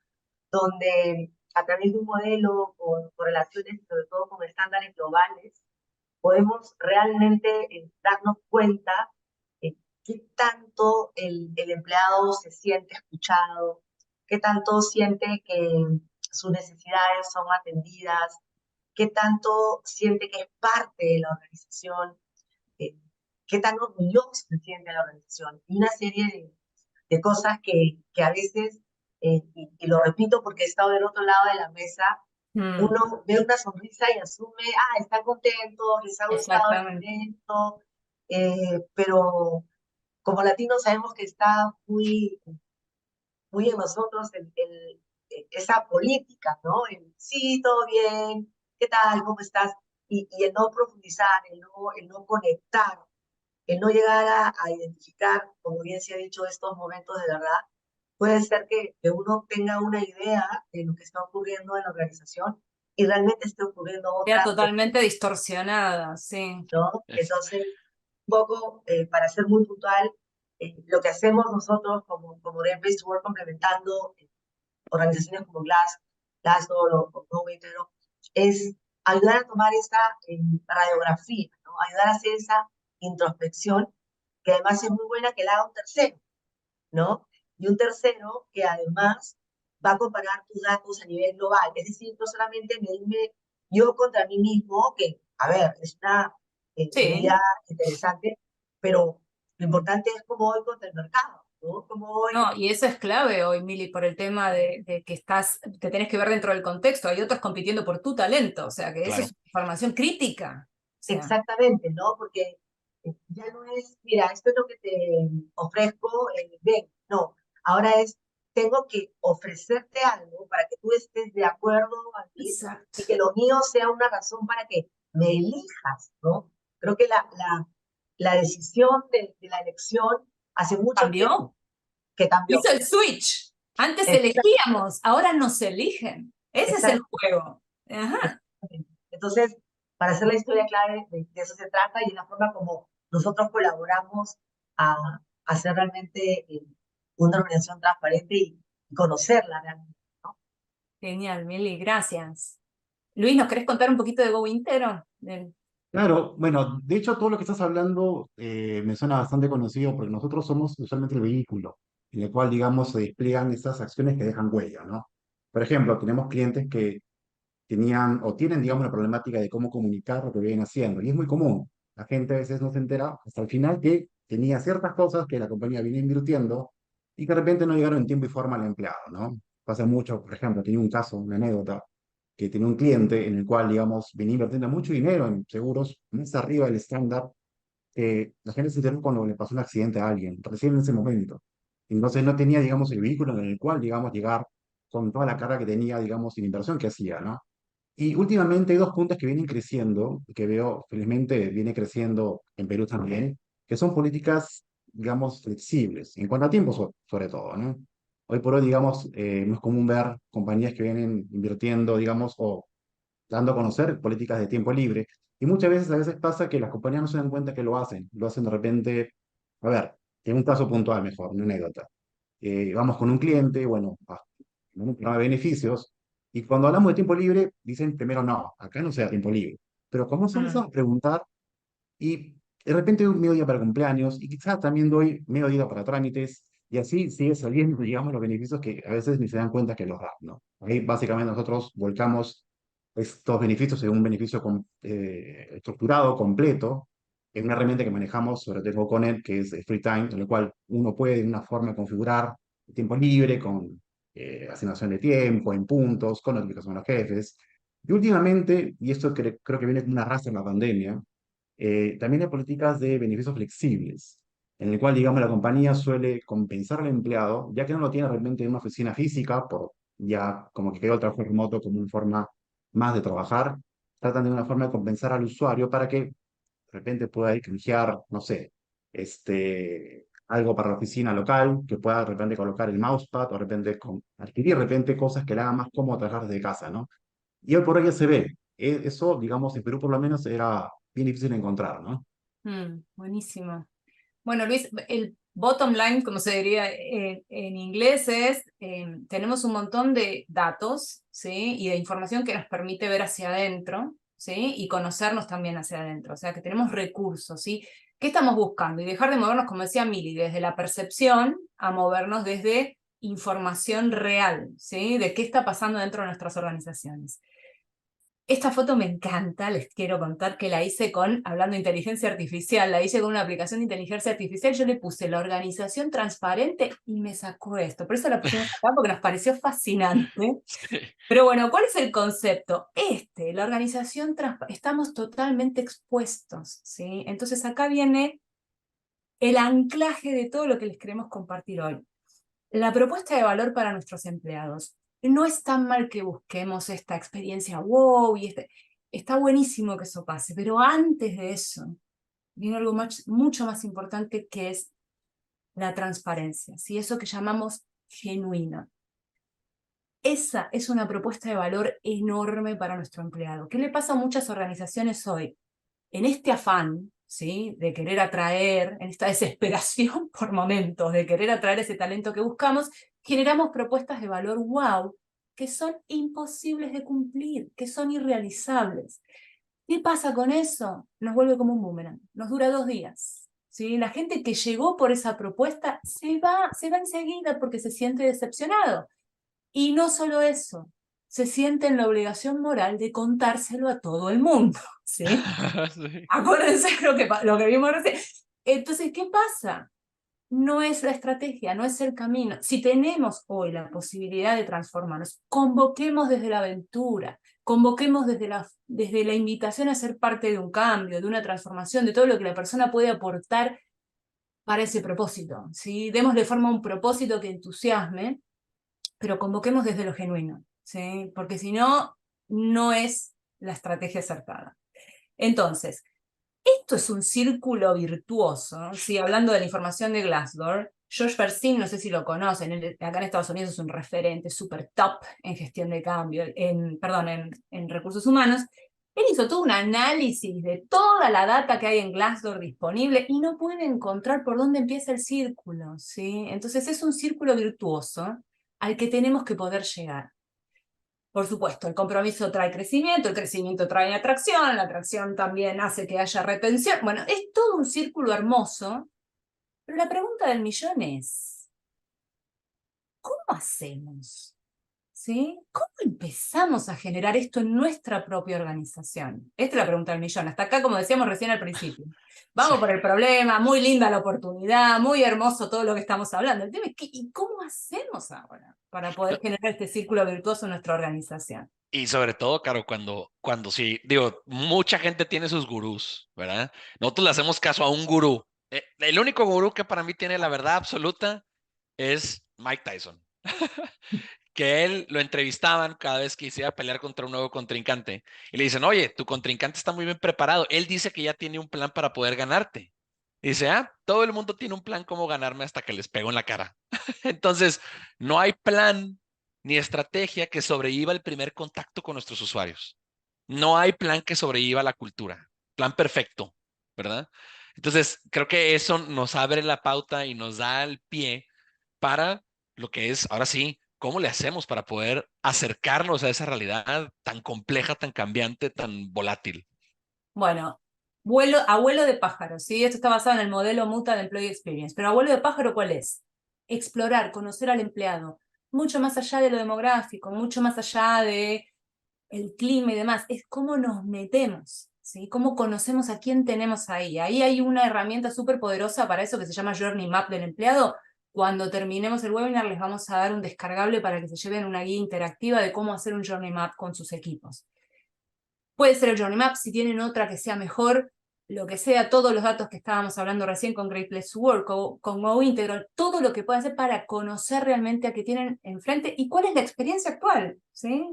donde a través de un modelo con relaciones, sobre todo con estándares globales, podemos realmente darnos cuenta qué tanto el empleado se siente escuchado, qué tanto siente que sus necesidades son atendidas, qué tanto siente que es parte de la organización, eh, qué tan orgulloso se siente de la organización. Y una serie de cosas que a veces, y lo repito porque he estado del otro lado de la mesa, uno ve una sonrisa y asume, están contentos, les ha gustado el Exactamente. evento, pero como latinos sabemos que está muy en nosotros esa política, ¿no? Sí, todo bien, ¿qué tal? ¿Cómo estás? Y el no profundizar, el no conectar, el no llegar a identificar, como bien se ha dicho, estos momentos de verdad, puede ser que uno tenga una idea de lo que está ocurriendo en la organización y realmente esté ocurriendo Queda otra, totalmente distorsionada, sí. ¿no? Es- Entonces, un poco, para ser muy puntual, lo que hacemos nosotros como Great Place to Work complementando organizaciones como Glassdoor o Go Entero, es ayudar a tomar esa radiografía, ¿no? Ayudar a hacer esa introspección, que además es muy buena que la haga un tercero, ¿no? Y un tercero que además va a comparar tus datos a nivel global, es decir, no solamente medirme yo contra mí mismo, que, a ver, es una Sí. medida interesante, pero lo importante es cómo voy contra el mercado, ¿no? Cómo voy. No, y eso es clave hoy, Mili, por el tema de que te tenés que ver dentro del contexto. Hay otros compitiendo por tu talento, o sea que eso claro. es información crítica. O sea, Exactamente, ¿no? Porque ya no es, mira, esto es lo que te ofrezco, ven, no, ahora es, tengo que ofrecerte algo para que tú estés de acuerdo a mí exacto. y que lo mío sea una razón para que me elijas, ¿no? Creo que la decisión de la elección hace mucho tiempo Cambió. que cambió. Hizo el switch. Antes Exact- elegíamos, ahora nos eligen. Ese es el exact- juego. Ajá. exactamente. Entonces, para hacer la historia clave, de eso se trata y es la forma como nosotros colaboramos a hacer realmente una organización transparente y conocerla realmente, ¿no? Genial, Mili, gracias. Luis, ¿nos querés contar un poquito de Go Intero? Claro, bueno, de hecho todo lo que estás hablando me suena bastante conocido porque nosotros somos usualmente el vehículo en el cual, digamos, se despliegan estas acciones que dejan huella, ¿no? Por ejemplo, tenemos clientes que tenían o tienen, digamos, la problemática de cómo comunicar lo que vienen haciendo. Y es muy común. La gente a veces no se entera hasta el final que tenía ciertas cosas que la compañía viene invirtiendo y que de repente no llegaron en tiempo y forma al empleado, ¿no? Pasa mucho, por ejemplo, tenía un caso, una anécdota, que tenía un cliente en el cual, digamos, venía invirtiendo mucho dinero en seguros, más arriba del estándar, que la gente se enteró cuando le pasó un accidente a alguien, recién en ese momento. Entonces no tenía, digamos, el vehículo en el cual, digamos, llegar con toda la carga que tenía, digamos, en inversión que hacía, ¿no? Y últimamente hay dos puntos que vienen creciendo, que veo, felizmente, viene creciendo en Perú también, que son políticas, digamos, flexibles, en cuanto a tiempo sobre todo, ¿no? Hoy por hoy, digamos, no es común ver compañías que vienen invirtiendo, digamos, o dando a conocer políticas de tiempo libre. Y muchas veces, a veces pasa que las compañías no se dan cuenta que lo hacen de repente, a ver, en un caso puntual mejor, una anécdota. Vamos con un cliente, bueno, un programa de beneficios, y cuando hablamos de tiempo libre, dicen primero, no, acá no se da tiempo libre. Pero cuando Mm, a preguntar, y de repente doy un medio día para cumpleaños, y quizás también doy medio día para trámites, y así sigue saliendo, digamos, los beneficios que a veces ni se dan cuenta que los dan, ¿no? Ahí básicamente nosotros volcamos estos beneficios en un beneficio estructurado, completo, en una herramienta que manejamos, sobre todo con él, que es Free Time, en el cual uno puede de una forma configurar el tiempo libre con asignación de tiempo, en puntos, con notificación a los jefes. Y últimamente, y esto creo que viene como una raza en la pandemia, también hay políticas de beneficios flexibles, en el cual, digamos, la compañía suele compensar al empleado, ya que no lo tiene realmente en una oficina física, por ya como que quedó el trabajo remoto como una forma más de trabajar, tratan de una forma de compensar al usuario para que de repente pueda ir canjear, no sé, algo para la oficina local, que pueda de repente colocar el mousepad, o de repente adquirir de repente cosas que le hagan más cómodo trabajar desde casa, ¿no? Y hoy por hoy ya se ve. Eso, digamos, en Perú por lo menos era bien difícil de encontrar, ¿no? buenísimo. Bueno, Luis, el bottom line, como se diría en inglés, es tenemos un montón de datos, ¿sí? Y de información que nos permite ver hacia adentro, ¿sí? Y conocernos también hacia adentro. O sea, que tenemos recursos, ¿sí? ¿Qué estamos buscando? Y dejar de movernos, como decía Mili, desde la percepción a movernos desde información real, ¿sí? De qué está pasando dentro de nuestras organizaciones. Esta foto me encanta, les quiero contar que la hice hablando de inteligencia artificial, la hice con una aplicación de inteligencia artificial, yo le puse la organización transparente y me sacó esto. Por eso la pusimos acá porque nos pareció fascinante. Sí. Pero bueno, ¿cuál es el concepto? La organización estamos totalmente expuestos, ¿sí? Entonces acá viene el anclaje de todo lo que les queremos compartir hoy. La propuesta de valor para nuestros empleados. No es tan mal que busquemos esta experiencia wow y está buenísimo que eso pase, pero antes de eso viene algo mucho más importante que es la transparencia, ¿sí? Eso que llamamos genuino. Esa es una propuesta de valor enorme para nuestro empleado. ¿Qué le pasa a muchas organizaciones hoy? En este afán, ¿sí? De querer atraer, en esta desesperación por momentos, de querer atraer ese talento que buscamos, generamos propuestas de valor wow, que son imposibles de cumplir, que son irrealizables. ¿Qué pasa con eso? Nos vuelve como un boomerang, nos dura 2 días. ¿Sí? La gente que llegó por esa propuesta se va enseguida porque se siente decepcionado. Y no solo eso, se siente en la obligación moral de contárselo a todo el mundo, ¿sí? Sí. Acuérdense lo que vimos recién. Entonces, ¿qué pasa? No es la estrategia, no es el camino. Si tenemos hoy la posibilidad de transformarnos, convoquemos desde la aventura, convoquemos desde la invitación a ser parte de un cambio, de una transformación, de todo lo que la persona puede aportar para ese propósito, ¿sí? Démosle forma a un propósito que entusiasme, pero convoquemos desde lo genuino, ¿sí? Porque si no, no es la estrategia acertada. Entonces, esto es un círculo virtuoso, ¿sí? Hablando de la información de Glassdoor, Josh Bersin, no sé si lo conocen, acá en Estados Unidos es un referente súper top en gestión de cambio, en recursos humanos. Él hizo todo un análisis de toda la data que hay en Glassdoor disponible y no puede encontrar por dónde empieza el círculo, ¿sí? Entonces es un círculo virtuoso al que tenemos que poder llegar. Por supuesto, el compromiso trae crecimiento, el crecimiento trae atracción, la atracción también hace que haya retención. Bueno, es todo un círculo hermoso, pero la pregunta del millón es, ¿cómo hacemos? ¿Sí? ¿Cómo empezamos a generar esto en nuestra propia organización? Esta es la pregunta del millón. Hasta acá, como decíamos recién al principio. Vamos Sí. por el problema, muy linda la oportunidad, muy hermoso todo lo que estamos hablando. El tema es, ¿y cómo hacemos ahora para poder generar este círculo virtuoso en nuestra organización? Y sobre todo, Caro, cuando sí, digo, mucha gente tiene sus gurús, ¿verdad? Nosotros le hacemos caso a un gurú. El único gurú que para mí tiene la verdad absoluta es Mike Tyson. que él lo entrevistaban cada vez que se iba a pelear contra un nuevo contrincante. Y le dicen, oye, tu contrincante está muy bien preparado. Él dice que ya tiene un plan para poder ganarte. Y dice, todo el mundo tiene un plan cómo ganarme hasta que les pego en la cara. Entonces, no hay plan ni estrategia que sobreviva el primer contacto con nuestros usuarios. No hay plan que sobreviva a la cultura. Plan perfecto, ¿verdad? Entonces, creo que eso nos abre la pauta y nos da el pie para lo que es, ahora sí, cómo le hacemos para poder acercarnos a esa realidad tan compleja, tan cambiante, tan volátil. Bueno, abuelo de pájaro, ¿sí? Esto está basado en el modelo Muta de Employee Experience. Pero abuelo de pájaro, ¿cuál es? Explorar, conocer al empleado, mucho más allá de lo demográfico, mucho más allá de el clima y demás, es cómo nos metemos, ¿sí? Cómo conocemos a quién tenemos ahí. Ahí hay una herramienta súper poderosa para eso que se llama Journey Map del empleado. Cuando terminemos el webinar les vamos a dar un descargable para que se lleven una guía interactiva de cómo hacer un Journey Map con sus equipos. Puede ser el Journey Map, si tienen otra que sea mejor, lo que sea, todos los datos que estábamos hablando recién con Great Place to Work, con GoIntegral, todo lo que puedan hacer para conocer realmente a qué tienen enfrente y cuál es la experiencia actual, ¿sí?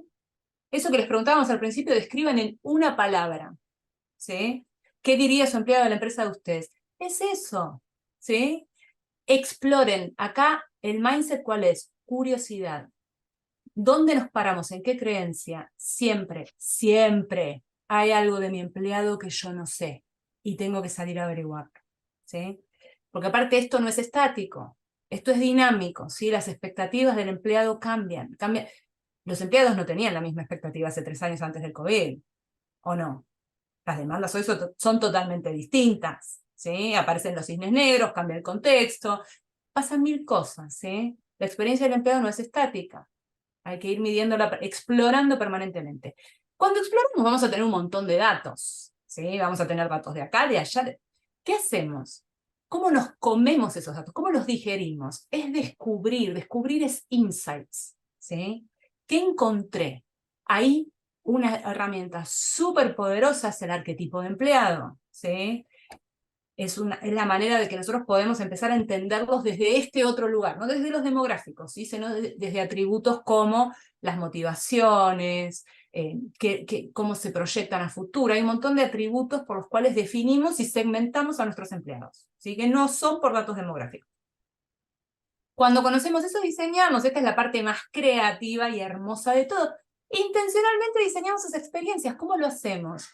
Eso que les preguntábamos al principio, describan en una palabra, ¿sí? ¿Qué diría su empleado de la empresa de ustedes? Es eso, ¿sí? Exploren. Acá el mindset, ¿cuál es? Curiosidad. ¿Dónde nos paramos? ¿En qué creencia? Siempre, siempre hay algo de mi empleado que yo no sé y tengo que salir a averiguar, ¿sí? Porque aparte esto no es estático, esto es dinámico, ¿sí? Las expectativas del empleado cambian. Los empleados no tenían la misma expectativa hace 3 años antes del COVID, ¿o no? Las demandas hoy son totalmente distintas, ¿sí? Aparecen los cisnes negros, cambia el contexto, pasan 1000 cosas, ¿sí? La experiencia del empleado no es estática. Hay que ir midiéndola, explorando permanentemente. Cuando exploramos vamos a tener un montón de datos, ¿sí? Vamos a tener datos de acá, de allá. ¿Qué hacemos? ¿Cómo nos comemos esos datos? ¿Cómo los digerimos? Es descubrir es insights, ¿sí? ¿Qué encontré? Ahí una herramienta súper poderosa es el arquetipo de empleado, ¿sí? Es la manera de que nosotros podemos empezar a entenderlos desde este otro lugar, no desde los demográficos, ¿sí? Sino desde atributos como las motivaciones, cómo se proyectan a futuro. Hay un montón de atributos por los cuales definimos y segmentamos a nuestros empleados, ¿sí? Que no son por datos demográficos. Cuando conocemos eso, diseñamos, esta es la parte más creativa y hermosa de todo. Intencionalmente diseñamos esas experiencias. ¿Cómo lo hacemos?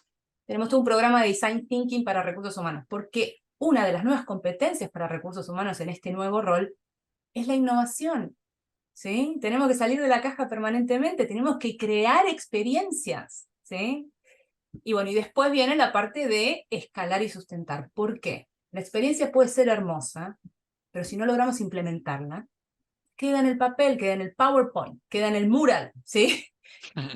Tenemos todo un programa de Design Thinking para recursos humanos, porque una de las nuevas competencias para recursos humanos en este nuevo rol es la innovación, ¿sí? Tenemos que salir de la caja permanentemente, tenemos que crear experiencias, ¿sí? Y bueno, y después viene la parte de escalar y sustentar. ¿Por qué? La experiencia puede ser hermosa, pero si no logramos implementarla, queda en el papel, queda en el PowerPoint, queda en el mural, ¿sí?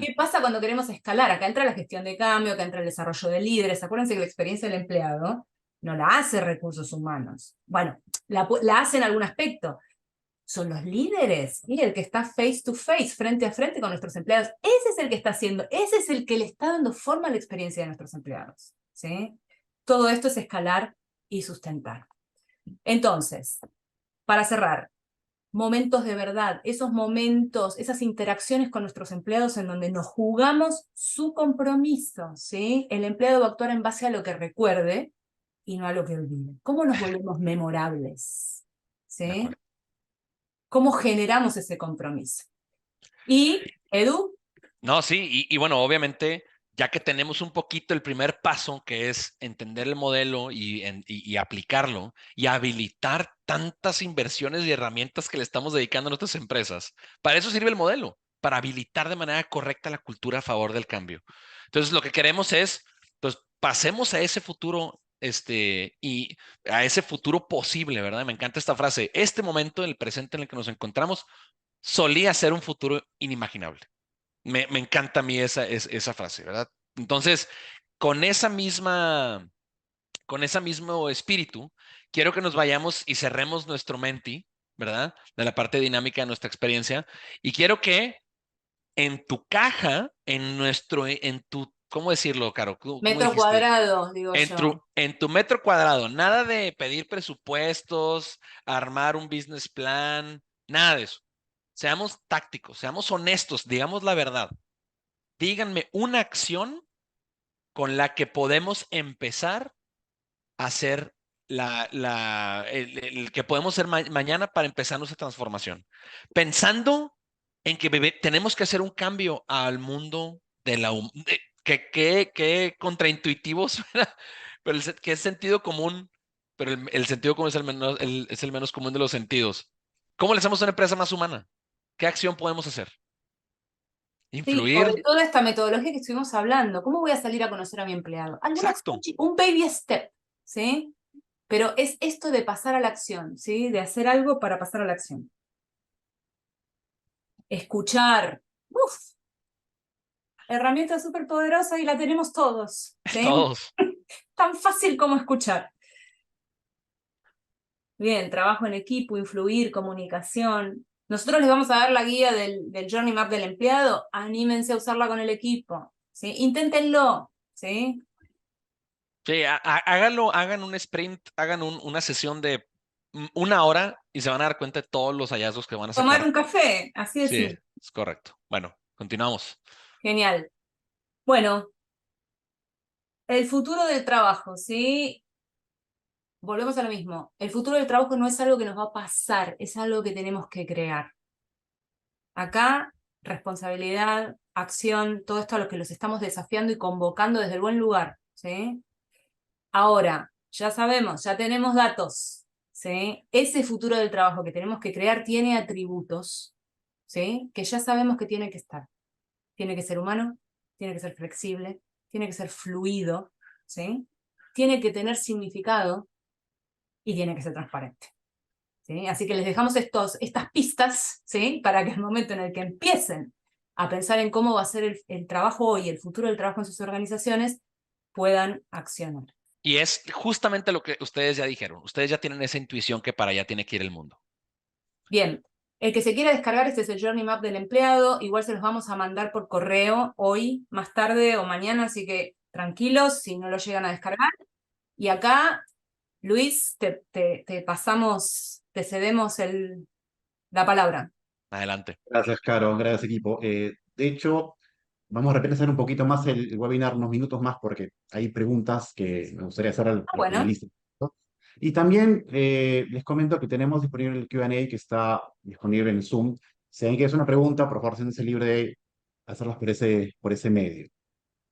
¿Qué pasa cuando queremos escalar? Acá entra la gestión de cambio, acá entra el desarrollo de líderes. Acuérdense que la experiencia del empleado no la hace recursos humanos. Bueno, la hace en algún aspecto. Son los líderes, ¿sí? El que está face to face, frente a frente con nuestros empleados. Ese es el que está haciendo, ese es el que le está dando forma a la experiencia de nuestros empleados, ¿sí? Todo esto es escalar y sustentar. Entonces, para cerrar, momentos de verdad, esos momentos, esas interacciones con nuestros empleados en donde nos jugamos su compromiso, ¿sí? El empleado va a actuar en base a lo que recuerde y no a lo que olvide. ¿Cómo nos volvemos memorables? ¿Sí? ¿Cómo generamos ese compromiso? Y, Edu, No, sí, y bueno, obviamente, ya que tenemos un poquito el primer paso, que es entender el modelo y aplicarlo y habilitar tantas inversiones y herramientas que le estamos dedicando a nuestras empresas, para eso sirve el modelo, para habilitar de manera correcta la cultura a favor del cambio. Entonces, lo que queremos es, pues, pasemos a ese futuro, y a ese futuro posible, ¿verdad? Me encanta esta frase. Este momento, el presente en el que nos encontramos, solía ser un futuro inimaginable. Me encanta a mí esa frase, ¿verdad? Entonces, con esa misma, con ese mismo espíritu, quiero que nos vayamos y cerremos nuestro menti, ¿verdad? De la parte dinámica de nuestra experiencia. Y quiero que en tu caja, en tu, ¿cómo decirlo, Caro? ¿Cómo metro dijiste? cuadrado, digo yo. En tu metro cuadrado, nada de pedir presupuestos, armar un business plan, nada de eso. seamos tácticos, seamos honestos, digamos la verdad. Díganme una acción con la que podemos empezar a hacer el que podemos hacer mañana para empezar nuestra transformación. Pensando en que tenemos que hacer un cambio al mundo de la que contraintuitivo suena, pero que es sentido común, pero el sentido común es el menos común de los sentidos. ¿Cómo le hacemos una empresa más humana? ¿Qué acción podemos hacer? Sí, Influir. sobre toda esta metodología que estuvimos hablando, ¿cómo voy a salir a conocer a mi empleado? Exacto. Un baby step, ¿sí? Pero es esto de pasar a la acción, ¿sí? De hacer algo para pasar a la acción. Escuchar. Uf, herramienta súper poderosa y la tenemos todos, ¿sí? Todos. Tan fácil como escuchar. Bien, trabajo en equipo, influir, comunicación. Nosotros les vamos a dar la guía del Journey Map del empleado. Anímense a usarla con el equipo, ¿sí? Inténtenlo, ¿sí? Sí, háganlo, hagan un sprint, hagan una sesión de 1 hora y se van a dar cuenta de todos los hallazgos que van a Tomar sacar. un café, así de Sí, simple. es correcto. Bueno, continuamos. Genial. Bueno, el futuro del trabajo, ¿sí? Volvemos a lo mismo. El futuro del trabajo no es algo que nos va a pasar, es algo que tenemos que crear. Acá, responsabilidad, acción, todo esto a lo que los estamos desafiando y convocando desde el buen lugar, ¿sí? Ahora, ya sabemos, ya tenemos datos, ¿sí? Ese futuro del trabajo que tenemos que crear tiene atributos, ¿sí? Que ya sabemos que tiene que estar. Tiene que ser humano, tiene que ser flexible, tiene que ser fluido, ¿sí? Tiene que tener significado y tiene que ser transparente, ¿sí? Así que les dejamos estas pistas, ¿sí? Para que el momento en el que empiecen a pensar en cómo va a ser el trabajo hoy, el futuro del trabajo en sus organizaciones, puedan accionar. Y es justamente lo que ustedes ya dijeron. Ustedes ya tienen esa intuición que para allá tiene que ir el mundo. Bien, el que se quiera descargar, este es el Journey Map del empleado, igual se los vamos a mandar por correo hoy, más tarde o mañana, así que tranquilos si no lo llegan a descargar. Y acá, Luis, te pasamos, te cedemos la palabra. Adelante. Gracias, Caro, gracias, equipo. De hecho, vamos a repensar un poquito más el webinar, unos minutos más, porque hay preguntas que me gustaría hacer a los Bueno, panelistas, ¿no? Y también les comento que tenemos disponible el Q&A que está disponible en Zoom. Si alguien quiere hacer una pregunta, por favor, siéntese libre de hacerlas por ese medio.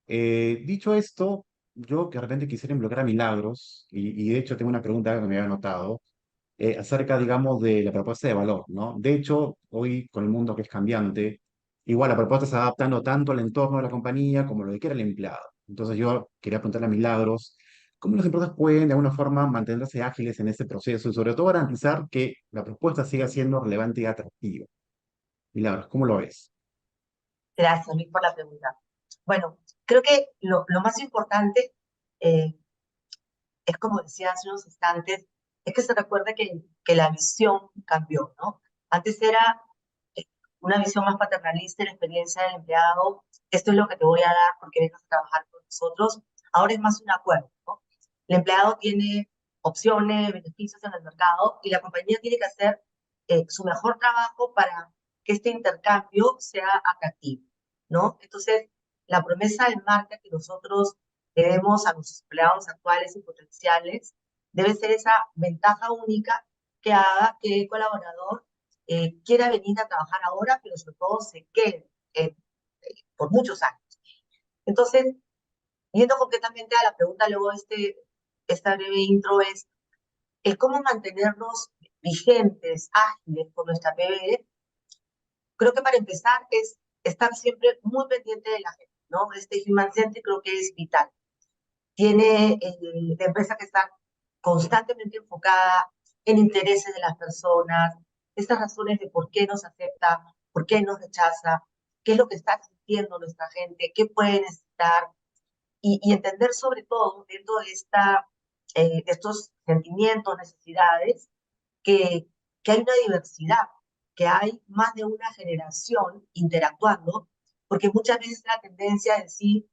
Dicho esto, yo que de repente quisiera involucrar a Milagros, y de hecho tengo una pregunta que me había anotado, acerca, digamos, de la propuesta de valor, ¿no? De hecho, hoy con el mundo que es cambiante, igual la propuesta se está adaptando tanto al entorno de la compañía como lo que quiere el empleado. Entonces yo quería preguntarle a Milagros, ¿cómo las empresas pueden de alguna forma mantenerse ágiles en este proceso y sobre todo garantizar que la propuesta siga siendo relevante y atractiva? Milagros, ¿cómo lo ves? Gracias, Luis, por la pregunta. Bueno, creo que lo más importante es, como decía hace unos instantes, es que se recuerde que la visión cambió, ¿no? Antes era eh, una visión más paternalista en la experiencia del empleado, esto es lo que te voy a dar porque vengas a trabajar con nosotros. Ahora es más un acuerdo, ¿no? El empleado tiene opciones, beneficios en el mercado y la compañía tiene que hacer su mejor trabajo para que este intercambio sea atractivo, ¿no? Entonces, la promesa de marca que nosotros le demos a los empleados actuales y potenciales debe ser esa ventaja única que haga que el colaborador quiera venir a trabajar ahora, pero sobre todo se quede por muchos años. Entonces, yendo concretamente a la pregunta luego de esta breve intro es el cómo mantenernos vigentes, ágiles por nuestra PBE. Creo que para empezar es estar siempre muy pendiente de la gente, ¿no? Este Human Centric creo que es vital. Tiene la empresa que está constantemente enfocada en intereses de las personas, estas razones de por qué nos acepta, por qué nos rechaza, qué es lo que está sintiendo nuestra gente, qué puede necesitar, y entender sobre todo dentro de estos sentimientos, necesidades, que, que hay una diversidad, que hay más de una generación interactuando, porque muchas veces la tendencia es decir,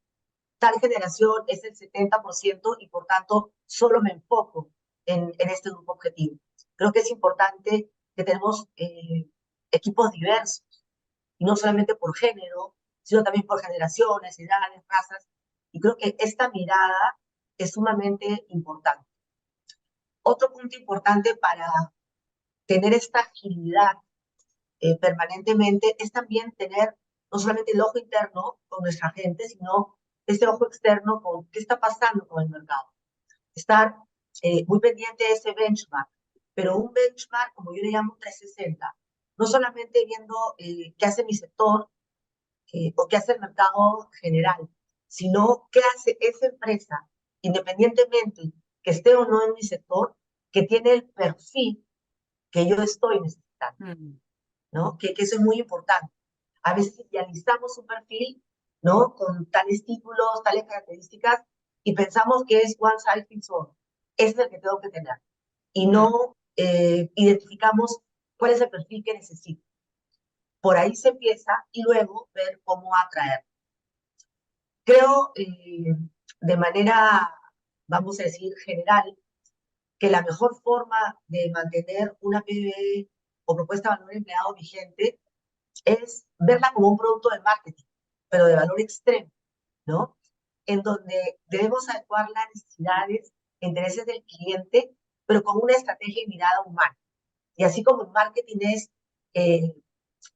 tal generación es el 70% y por tanto solo me enfoco en este grupo objetivo. Creo que es importante que tenemos equipos diversos, y no solamente por género, sino también por generaciones, edades, razas, y creo que esta mirada es sumamente importante. Otro punto importante para tener esta agilidad permanentemente es también tener no solamente el ojo interno con nuestra gente, sino ese ojo externo con qué está pasando con el mercado. Estar muy pendiente de ese benchmark, pero un benchmark, como yo le llamo 360, no solamente viendo qué hace mi sector o qué hace el mercado general, sino qué hace esa empresa, independientemente que esté o no en mi sector, que tiene el perfil que yo estoy necesitando, ¿no? Que eso es muy importante. A veces idealizamos un perfil, ¿no? Con tales títulos, tales características, y pensamos que es one size fits all. Ese es el que tengo que tener. Y no identificamos cuál es el perfil que necesito. Por ahí se empieza y luego ver cómo atraer. Creo, de manera, vamos a decir, general, que la mejor forma de mantener una PBE o propuesta de valor empleado vigente es verla como un producto de marketing, pero de valor extremo, ¿no? En donde debemos adecuar las necesidades e intereses del cliente, pero con una estrategia y mirada humana. Y así como el marketing es,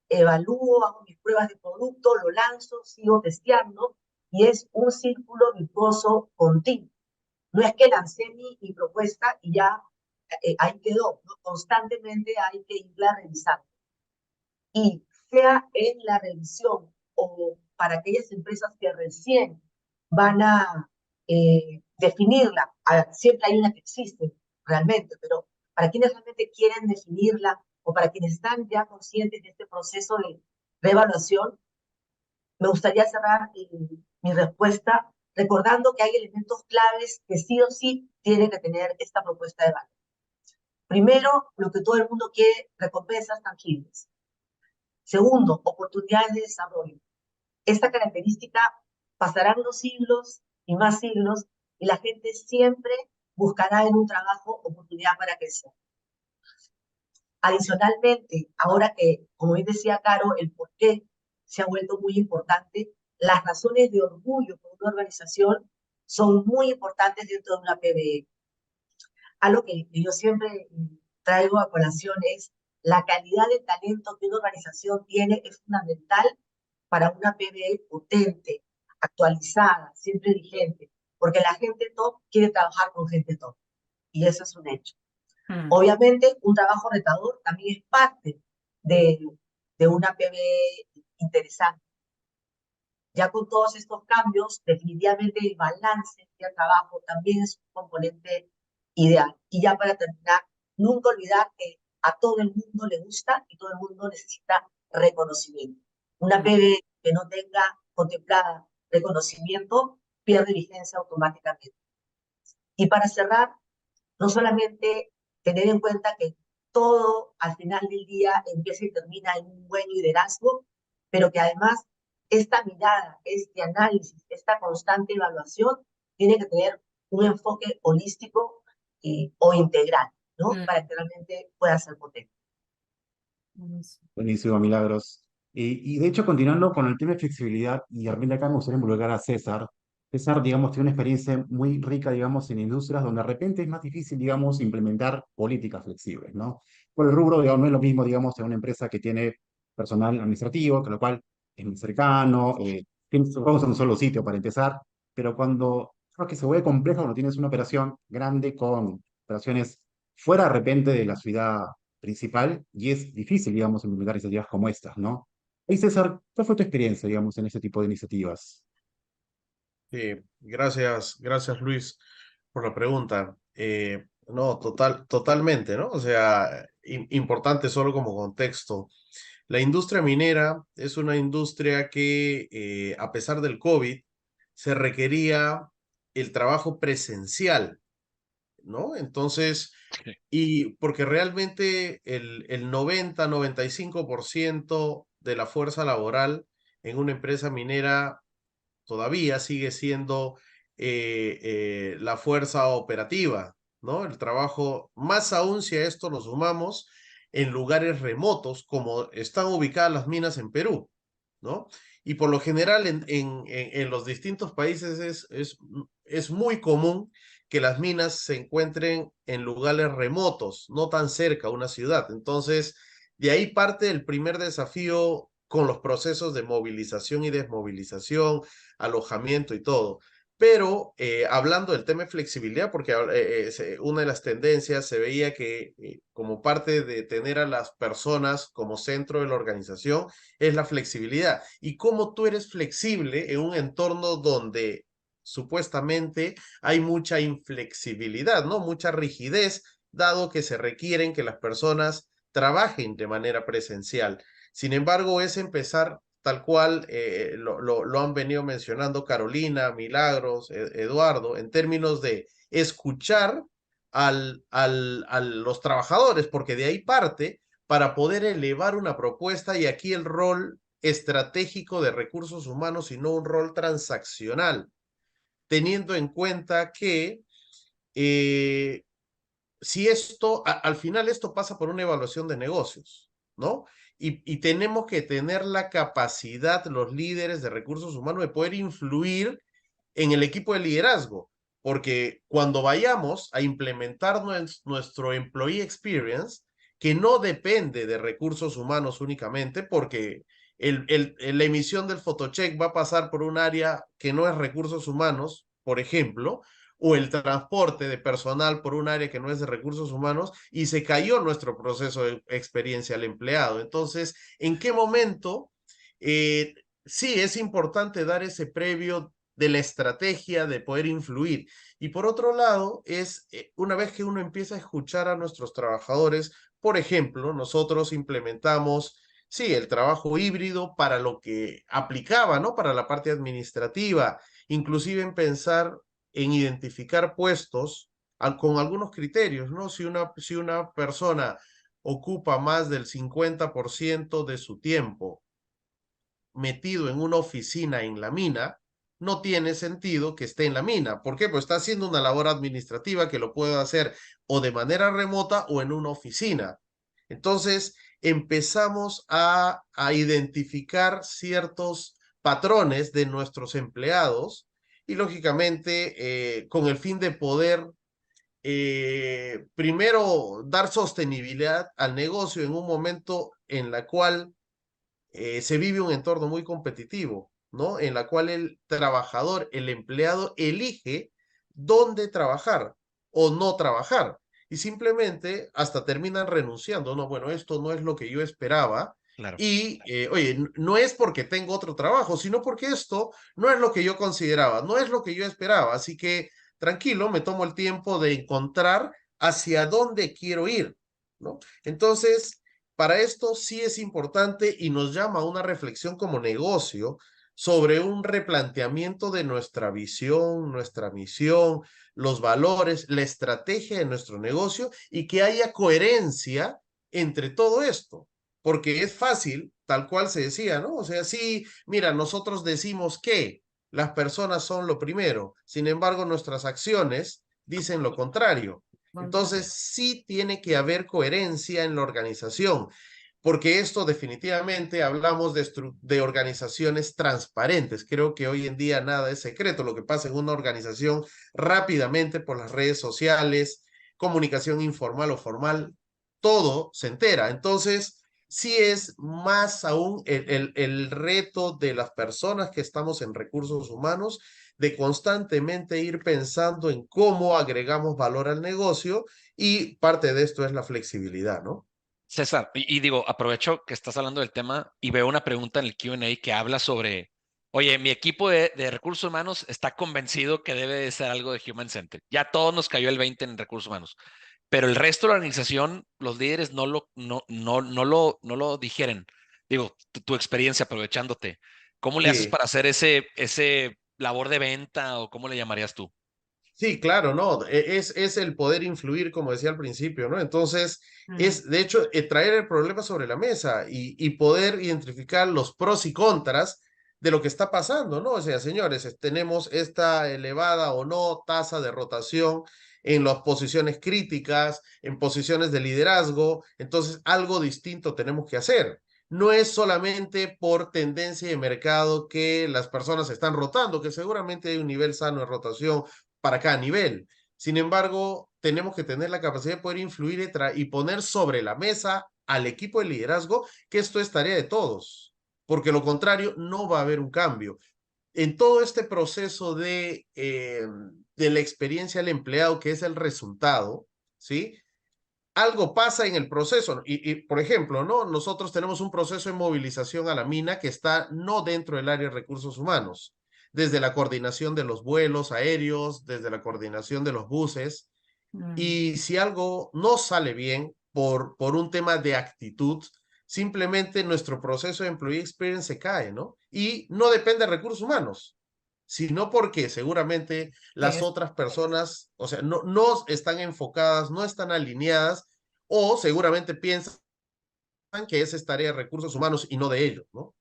evalúo, hago mis pruebas de producto, lo lanzo, sigo testeando, y es un círculo virtuoso continuo. No es que lancé mi propuesta y ya ahí quedó, ¿no? Constantemente hay que irla revisando. Y sea en la revisión o para aquellas empresas que recién van a definirla, siempre hay una que existe realmente, pero para quienes realmente quieren definirla o para quienes están ya conscientes de este proceso de reevaluación, me gustaría cerrar mi respuesta recordando que hay elementos claves que sí o sí tiene que tener esta propuesta de valor. Primero, lo que todo el mundo quiere, recompensas tangibles. Segundo, oportunidades de desarrollo. Esta característica pasará unos siglos y más siglos y la gente siempre buscará en un trabajo oportunidad para crecer. Adicionalmente, ahora que, como bien decía Caro, el por qué se ha vuelto muy importante, las razones de orgullo por una organización son muy importantes dentro de una PBE. Algo que yo siempre traigo a colación es la calidad de talento que una organización tiene es fundamental para una PBE potente, actualizada, siempre vigente, porque la gente top quiere trabajar con gente top, y eso es un hecho. Obviamente, un trabajo retador también es parte de una PBE interesante. Ya con todos estos cambios, definitivamente el balance de trabajo también es un componente ideal. Y ya para terminar, nunca olvidar que a todo el mundo le gusta y todo el mundo necesita reconocimiento. Una PBE que no tenga contemplada reconocimiento pierde vigencia automáticamente. Y para cerrar, no solamente tener en cuenta que todo al final del día empieza y termina en un buen liderazgo, pero que además esta mirada, este análisis, esta constante evaluación tiene que tener un enfoque holístico o integral, ¿no? Para que realmente pueda ser potente. Buenísimo, Milagros. Y de hecho, continuando con el tema de flexibilidad, y de repente acá me gustaría involucrar a César. César, digamos, tiene una experiencia muy rica, digamos, en industrias donde de repente es más difícil, digamos, implementar políticas flexibles, ¿no? Por el rubro, digamos, no es lo mismo, digamos, en una empresa que tiene personal administrativo, con lo cual es muy cercano, vamos a un solo sitio para empezar, pero cuando creo que se vuelve complejo cuando tienes una operación grande con operaciones fuera de repente de la ciudad principal y es difícil, digamos, implementar iniciativas como estas, ¿no? Y César, ¿cuál fue tu experiencia, digamos, en este tipo de iniciativas? Gracias Luis por la pregunta. No, totalmente, ¿no? O sea, importante solo como contexto. La industria minera es una industria que, a pesar del COVID, se requería el trabajo presencial, ¿no? Entonces, y porque realmente el 90-95% de la fuerza laboral en una empresa minera todavía sigue siendo la fuerza operativa, ¿no? El trabajo, más aún si a esto lo sumamos en lugares remotos, como están ubicadas las minas en Perú, ¿no? Y por lo general en los distintos países es muy común que las minas se encuentren en lugares remotos, no tan cerca a una ciudad. Entonces, de ahí parte el primer desafío con los procesos de movilización y desmovilización, alojamiento y todo. Pero hablando del tema de flexibilidad, porque una de las tendencias se veía que como parte de tener a las personas como centro de la organización es la flexibilidad. Y cómo tú eres flexible en un entorno donde supuestamente hay mucha inflexibilidad, ¿no? Mucha rigidez, dado que se requieren que las personas trabajen de manera presencial. Sin embargo, es empezar tal cual lo han venido mencionando Carolina, Milagros, Eduardo, en términos de escuchar a los trabajadores, porque de ahí parte para poder elevar una propuesta y aquí el rol estratégico de recursos humanos y no un rol transaccional, teniendo en cuenta que si al final esto pasa por una evaluación de negocios, ¿no? Y tenemos que tener la capacidad, los líderes de recursos humanos, de poder influir en el equipo de liderazgo, porque cuando vayamos a implementar nuestro employee experience, que no depende de recursos humanos únicamente, porque la emisión del photocheck va a pasar por un área que no es recursos humanos, por ejemplo, o el transporte de personal por un área que no es de recursos humanos y se cayó nuestro proceso de experiencia al empleado. Entonces, ¿en qué momento? Sí, es importante dar ese previo de la estrategia de poder influir. Y por otro lado, es una vez que uno empieza a escuchar a nuestros trabajadores, por ejemplo, nosotros implementamos, sí, el trabajo híbrido para lo que aplicaba, ¿no? Para la parte administrativa, inclusive en pensar en identificar puestos con algunos criterios, ¿no? Si una persona ocupa más del 50% de su tiempo metido en una oficina en la mina, no tiene sentido que esté en la mina. ¿Por qué? Pues está haciendo una labor administrativa que lo puede hacer o de manera remota o en una oficina. Entonces, empezamos a identificar ciertos patrones de nuestros empleados y lógicamente con el fin de poder primero dar sostenibilidad al negocio en un momento en la cual se vive un entorno muy competitivo, ¿no? En la cual el trabajador, el empleado, elige dónde trabajar o no trabajar. Y simplemente hasta terminan renunciando, no, bueno, esto no es lo que yo esperaba. Claro. Y, oye, no es porque tengo otro trabajo, sino porque esto no es lo que yo consideraba, no es lo que yo esperaba. Así que tranquilo, me tomo el tiempo de encontrar hacia dónde quiero ir, ¿no? Entonces, para esto sí es importante y nos llama a una reflexión como negocio sobre un replanteamiento de nuestra visión, nuestra misión, los valores, la estrategia de nuestro negocio y que haya coherencia entre todo esto. Porque es fácil, tal cual se decía, ¿no? O sea, sí, mira, nosotros decimos que las personas son lo primero, sin embargo, nuestras acciones dicen lo contrario. Entonces, sí tiene que haber coherencia en la organización, porque esto definitivamente hablamos de organizaciones transparentes. Creo que hoy en día nada es secreto. Lo que pasa en una organización rápidamente por las redes sociales, comunicación informal o formal, todo se entera. Entonces, sí es más aún el reto de las personas que estamos en recursos humanos de constantemente ir pensando en cómo agregamos valor al negocio y parte de esto es la flexibilidad, ¿no? César, y digo, aprovecho que estás hablando del tema y veo una pregunta en el Q&A que habla sobre, oye, mi equipo de recursos humanos está convencido que debe de ser algo de Human Center. Ya todos nos cayó el 20 en recursos humanos, pero el resto de la organización, los líderes no lo digieren. Digo, tu experiencia aprovechándote, ¿cómo le haces Sí. para hacer ese labor de venta o cómo le llamarías tú? Sí, claro, no, es el poder influir, como decía al principio, ¿no? Entonces, es de hecho traer el problema sobre la mesa y poder identificar los pros y contras de lo que está pasando, ¿no? O sea, señores, tenemos esta elevada o no tasa de rotación en las posiciones críticas, en posiciones de liderazgo. Entonces, algo distinto tenemos que hacer. No es solamente por tendencia de mercado que las personas están rotando, que seguramente hay un nivel sano de rotación para cada nivel. Sin embargo, tenemos que tener la capacidad de poder influir y poner sobre la mesa al equipo de liderazgo que esto es tarea de todos, porque lo contrario no va a haber un cambio. En todo este proceso de la experiencia del empleado, que es el resultado, ¿sí? Algo pasa en el proceso. Por ejemplo, ¿no? Nosotros tenemos un proceso de movilización a la mina que está no dentro del área de recursos humanos, desde la coordinación de los vuelos aéreos, desde la coordinación de los buses. Y si algo no sale bien por un tema de actitud, simplemente nuestro proceso de employee experience se cae, ¿no? Y no depende de recursos humanos, sino porque seguramente las otras personas, o sea, no están enfocadas, no están alineadas, o seguramente piensan que esa es tarea de recursos humanos y no de ellos, ¿no?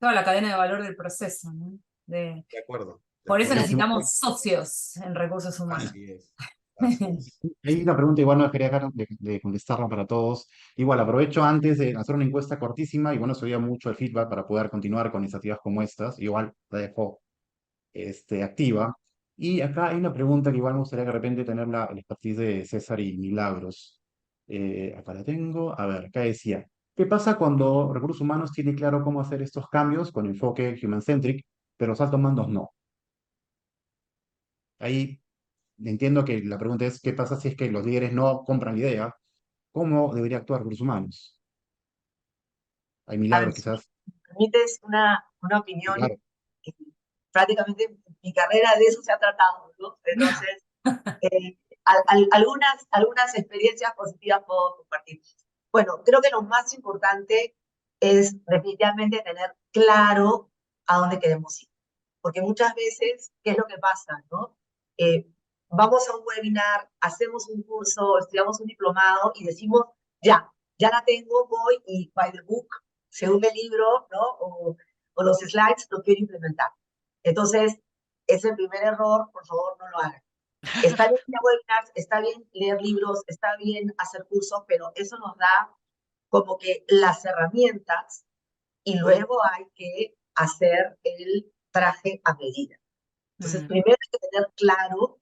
Toda la cadena de valor del proceso, ¿no? De acuerdo. Por eso acuerdo. necesitamos socios en recursos humanos. Así es. Así es. Hay una pregunta, igual no quería dejar de contestarla para todos. Igual aprovecho antes de hacer una encuesta cortísima y bueno, se oía mucho el feedback para poder continuar con iniciativas como estas. Igual la dejo activa. Y acá hay una pregunta que igual me gustaría que de repente tener el expertise de César y Milagros. Acá la tengo. A ver, acá decía, ¿qué pasa cuando recursos humanos tiene claro cómo hacer estos cambios con enfoque human-centric, pero los altos mandos no? Ahí entiendo que la pregunta es, ¿qué pasa si es que los líderes no compran la idea? ¿Cómo debería actuar recursos humanos? Hay A ver, Milagros si quizás. me permites una opinión, Claro. eh, prácticamente mi carrera de eso se ha tratado, ¿no? Entonces, algunas experiencias positivas puedo compartir. Bueno, creo que lo más importante es definitivamente tener claro a dónde queremos ir. Porque muchas veces, ¿qué es lo que pasa, no? Vamos a un webinar, hacemos un curso, estudiamos un diplomado y decimos, ya la tengo, voy y by the book, según el libro, ¿no? O los slides, lo quiero implementar. Entonces, ese primer error, por favor, no lo hagan. Está bien ir a webinars, está bien leer libros, está bien hacer cursos, pero eso nos da como que las herramientas y luego hay que hacer el traje a medida. Entonces, primero hay que tener claro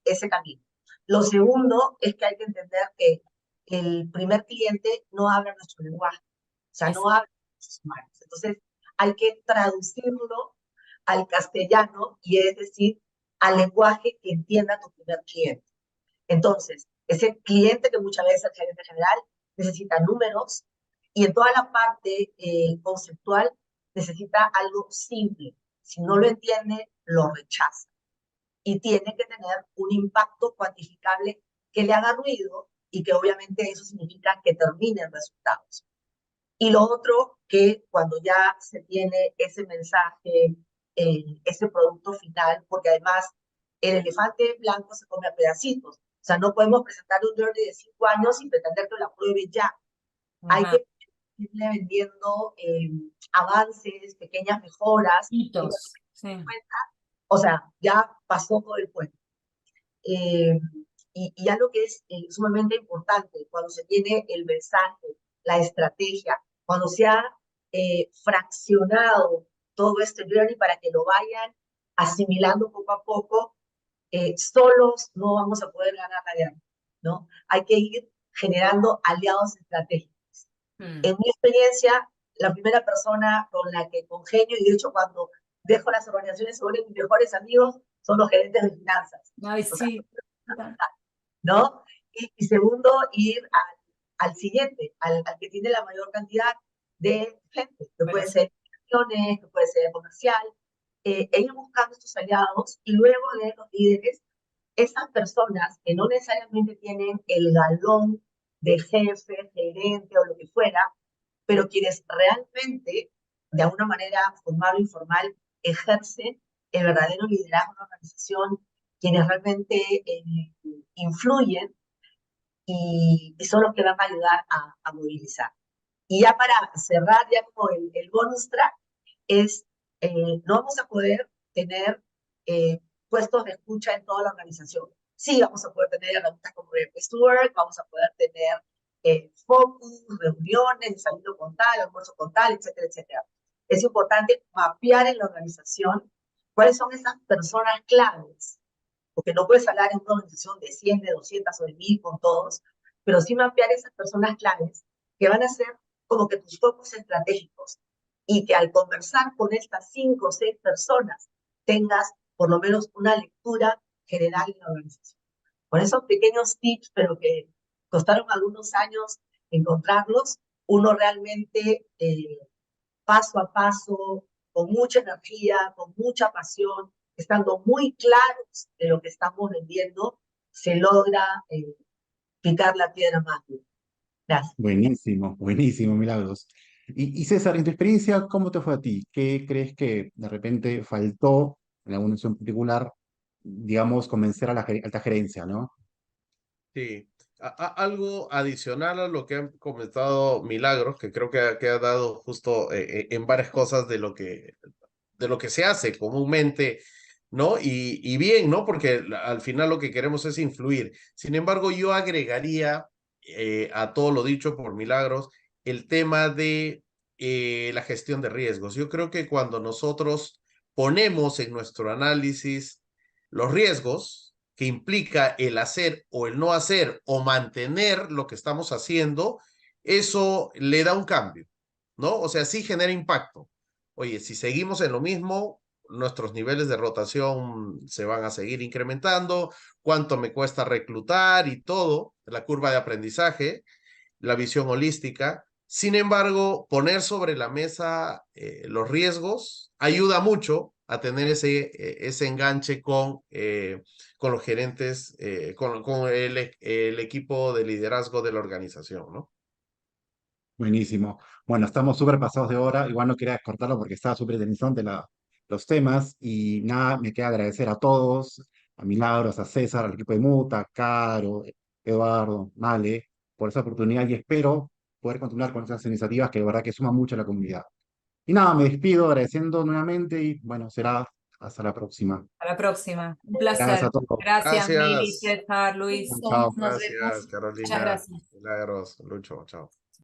ese camino. Lo segundo es que hay que entender que el primer cliente no habla nuestro lenguaje, o sea, no habla nuestros humanos. Entonces, hay que traducirlo al castellano y es decir, al lenguaje que entienda tu primer cliente. Entonces, ese cliente que muchas veces el gerente general necesita números y en toda la parte conceptual necesita algo simple. Si no lo entiende, lo rechaza. Y tiene que tener un impacto cuantificable que le haga ruido y que obviamente eso significa que terminen resultados. Y lo otro, que cuando ya se tiene ese mensaje, ese producto final, porque además el elefante blanco se come a pedacitos. O sea, no podemos presentar un journey de 5 años y pretender que lo apruebe ya. Hay que irle vendiendo avances, pequeñas mejoras. Hitos, sí. O sea, ya pasó todo el cuento. Y algo que es sumamente importante, cuando se tiene el mensaje, la estrategia, cuando se ha fraccionado todo este journey para que lo vayan asimilando poco a poco, solos no vamos a poder ganar la guerra, ¿no? Hay que ir generando aliados estratégicos. En mi experiencia, la primera persona con la que congenio, y de hecho cuando dejo las organizaciones se vuelven mis mejores amigos, son los gerentes de finanzas. Ay, sí. ¿No? Y segundo, ir al siguiente, al que tiene la mayor cantidad de gente, que puede ser acciones, que puede ser comercial, e ir buscando estos aliados y luego de los líderes, esas personas que no necesariamente tienen el galón de jefe, gerente o lo que fuera, pero quienes realmente, de alguna manera formal o informal, ejercen el verdadero liderazgo de una organización, quienes realmente influyen y son los que van a ayudar a movilizar. Y ya para cerrar, ya como el bonus track, es no vamos a poder tener puestos de escucha en toda la organización. O sí, vamos a poder tener herramientas como Great Place to Work, vamos a poder tener focus, reuniones, desayuno con tal, almuerzo con tal, etcétera, etcétera. Es importante mapear en la organización cuáles son esas personas claves, porque no puedes hablar en una organización de 100, de 200 o de 1000 con todos, pero sí mapear esas personas claves que van a ser como que tus focos estratégicos y que al conversar con estas 5 o 6 personas tengas por lo menos una lectura general de la organización. Con esos pequeños tips, pero que costaron algunos años encontrarlos, uno realmente paso a paso, con mucha energía, con mucha pasión, estando muy claros de lo que estamos vendiendo, se logra picar la piedra más dura. Gracias. Buenísimo, buenísimo, Milagros. Y César, en tu experiencia, ¿cómo te fue a ti? ¿Qué crees que de repente faltó en alguna situación particular, digamos, convencer a la alta gerencia, ¿no? Sí, algo adicional a lo que han comentado Milagros, que creo que ha dado justo en varias cosas de lo que se hace comúnmente, ¿no? Y bien, ¿no? Porque al final lo que queremos es influir. Sin embargo, yo agregaría a todo lo dicho por Milagros el tema de la gestión de riesgos. Yo creo que cuando nosotros ponemos en nuestro análisis los riesgos que implica el hacer o el no hacer o mantener lo que estamos haciendo, eso le da un cambio, ¿no? O sea, sí genera impacto. Oye, si seguimos en lo mismo, nuestros niveles de rotación se van a seguir incrementando, cuánto me cuesta reclutar y todo, la curva de aprendizaje, la visión holística. Sin embargo, poner sobre la mesa los riesgos ayuda mucho a tener ese enganche con los gerentes, con el equipo de liderazgo de la organización, ¿no? Buenísimo. Bueno, estamos súper pasados de hora. Igual no quería cortarlo porque estaba súper interesante los temas. Y nada, me queda agradecer a todos, a Milagros, a César, al equipo de Muta, a Caro, Eduardo, Male, por esa oportunidad y espero poder continuar con estas iniciativas que de verdad que suman mucho a la comunidad. Y nada, me despido agradeciendo nuevamente y bueno, será hasta la próxima. A la próxima. Un Gracias a placer. todos. Gracias, Mili, Gracias. César, Luis. Chao. Nos Gracias, vemos. Muchas Carolina, gracias. Milagros, Lucho, chao.